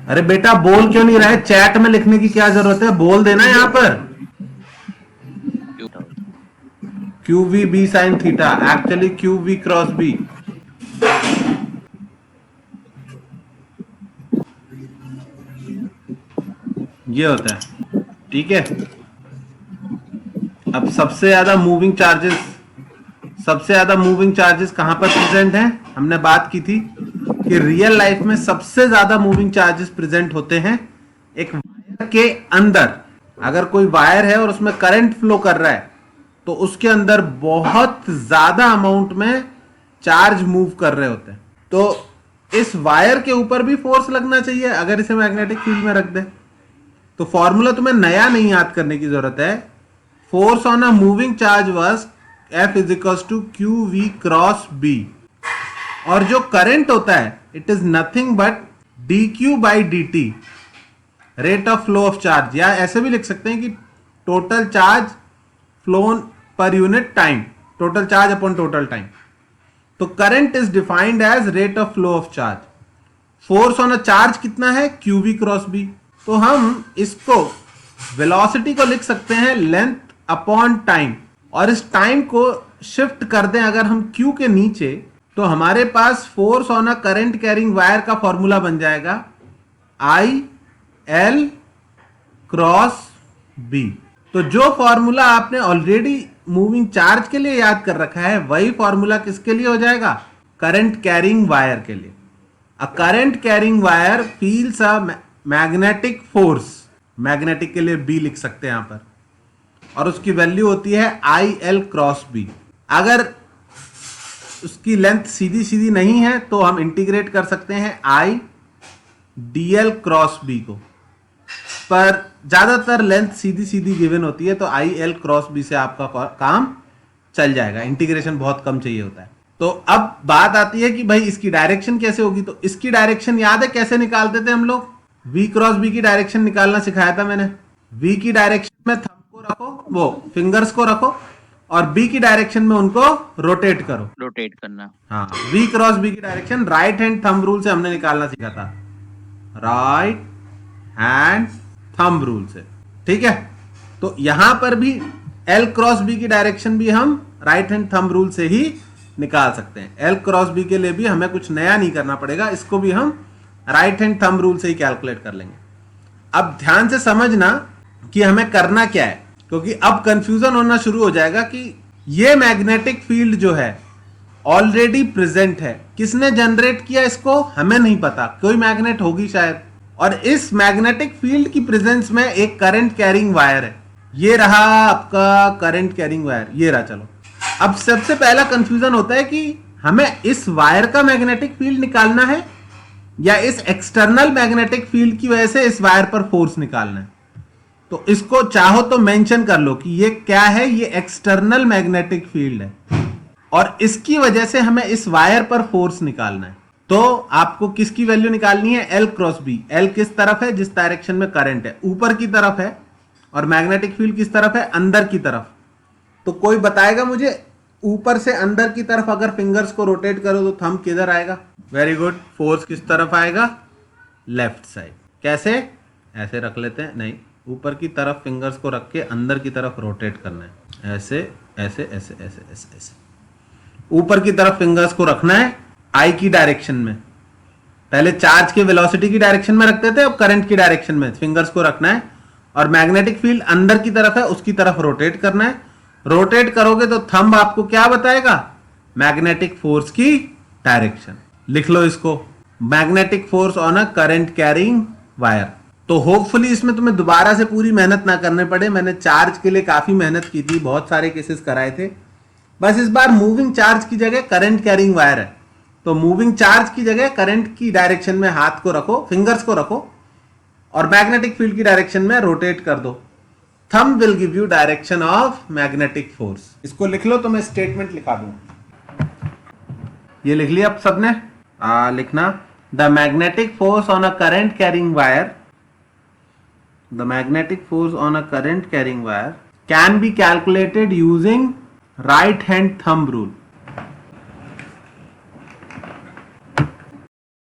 अरे बेटा बोल क्यों नहीं रहा है? चैट में लिखने की क्या जरूरत है, बोल देना यहाँ पर। Q V B sine theta, actually Q we cross B. ये होता है, ठीक है। अब सबसे ज्यादा मूविंग चार्जेस कहां पर प्रेजेंट हैं? हमने बात की थी कि रियल लाइफ में सबसे ज्यादा मूविंग चार्जेस प्रेजेंट होते हैं एक वायर के अंदर। अगर कोई वायर है और उसमें करंट फ्लो कर रहा है तो उसके अंदर बहुत ज्यादा अमाउंट में चार्ज मूव कर रहे होते हैं। तो इस वायर के ऊपर भी फोर्स लगना चाहिए अगर इसे मैग्नेटिक फील्ड में रख दे। तो फॉर्मूला तुम्हें नया नहीं याद करने की जरूरत है। Force on a moving charge was F is equal to q we cross B, और जो करंट होता है it is nothing but d q by d t, rate of flow of charge, या ऐसे भी लिख सकते हैं कि total charge flown per unit time, total charge upon total time. तो current is defined as rate of flow of charge. Force on a charge कितना है? Q we cross B. तो हम इसको वेलोसिटी को लिख सकते हैं लेंथ अपॉन टाइम, और इस टाइम को शिफ्ट कर दें अगर हम क्यू के नीचे, तो हमारे पास force on a current carrying wire का फॉर्मूला बन जाएगा आई एल क्रॉस बी। तो जो फॉर्मूला आपने ऑलरेडी मूविंग चार्ज के लिए याद कर रखा है वही फॉर्मूला किसके लिए हो जाएगा? करंट कैरिंग वायर के लिए। अ current carrying wire feels a magnetic force, magnetic के लिए बी लिख सकते हैं यहां पर, और उसकी वैल्यू होती है आई एल क्रॉस बी। अगर उसकी लेंथ सीधी सीधी नहीं है तो हम इंटीग्रेट कर सकते हैं I D L cross B को, पर ज्यादातर लेंथ सीधी सीधी गिवन होती है तो आई एल क्रॉस बी से आपका काम चल जाएगा, इंटीग्रेशन बहुत कम चाहिए होता है। तो अब बात आती है कि भाई इसकी डायरेक्शन कैसे होगी। तो इसकी डायरेक्शन याद है कैसे निकालते थे हम लोग? V क्रॉस बी की डायरेक्शन निकालना सिखाया था मैंने। V की डायरेक्शन में थंब को रखो, वो फिंगर्स को रखो, और B की डायरेक्शन में उनको रोटेट करो, रोटेट करना। हाँ, V क्रॉस बी की direction right hand thumb rule से हमने निकालना सीखा था, राइट हैंड थंब रूल से, ठीक है। तो यहां पर भी L क्रॉस बी की डायरेक्शन भी हम राइट हैंड थंब रूल से ही निकाल सकते हैं। L क्रॉस बी के लिए भी हमें कुछ नया नहीं करना पड़ेगा, इसको भी हम राइट हैंड थंब रूल से ही कैलकुलेट कर लेंगे। अब ध्यान से समझना कि हमें करना क्या है, क्योंकि अब कंफ्यूजन होना शुरू हो जाएगा कि ये मैग्नेटिक फील्ड जो है ऑलरेडी प्रेजेंट है, किसने जनरेट किया इसको हमें नहीं पता, कोई मैग्नेट होगी शायद, और इस मैग्नेटिक फील्ड की प्रेजेंस में एक करंट कैरिंग वायर है। ये रहा आपका करंट कैरिंग वायर, ये रहा। चलो अब सबसे पहला कंफ्यूजन होता है कि हमें इस वायर का मैग्नेटिक फील्ड निकालना है या इस एक्सटर्नल मैग्नेटिक फील्ड की वजह से इस वायर पर फोर्स निकालना है। तो इसको चाहो तो मेंशन कर लो कि ये क्या है, ये एक्सटर्नल मैग्नेटिक फील्ड है और इसकी वजह से हमें इस वायर पर फोर्स निकालना है। तो आपको किसकी वैल्यू निकालनी है? L cross B. एल किस तरफ है? जिस डायरेक्शन में करंट है, ऊपर की तरफ है, और मैग्नेटिक फील्ड किस तरफ है? अंदर की तरफ। तो कोई बताएगा मुझे ऊपर से अंदर की तरफ अगर फिंगर्स को रोटेट करो तो थंब किधर आएगा? Very good. फोर्स किस तरफ आएगा? Left side. कैसे? ऐसे रख लेते हैं, नहीं, ऊपर की तरफ फिंगर्स को रख के अंदर की तरफ रोटेट करना है, ऐसे ऐसे ऐसे ऐसे ऐसे ऐसे ऊपर की तरफ फिंगर्स को रखना है आई की डायरेक्शन में। पहले चार्ज के वेलोसिटी की डायरेक्शन में रखते थे, अब करंट की डायरेक्शन में फिंगर्स को रखना है और मैग्नेटिक फील्ड अंदर की तरफ है उसकी तरफ रोटेट करना है। रोटेट करोगे तो थंब आपको क्या बताएगा? मैग्नेटिक फोर्स की डायरेक्शन। लिख लो इसको, magnetic force on a current carrying wire. तो होपफुली इसमें तुम्हें दोबारा से पूरी मेहनत ना करने पड़े। मैंने चार्ज के लिए काफी मेहनत की थी, बहुत सारे केसेस कराए थे। बस इस बार मूविंग चार्ज की जगह करंट कैरिंग वायर है, तो मूविंग चार्ज की जगह करंट की डायरेक्शन में हाथ को रखो, फिंगर्स को रखो और मैग्नेटिक फील्ड की डायरेक्शन में रोटेट कर दो। Thumb will give you direction of magnetic force. इसको लिख लो तो मैं स्टेटमेंट लिखा दूं। ये लिख लिया अब सबने? लिखना, the magnetic force on a current carrying wire, the magnetic force on a current carrying wire can be calculated using right hand thumb rule.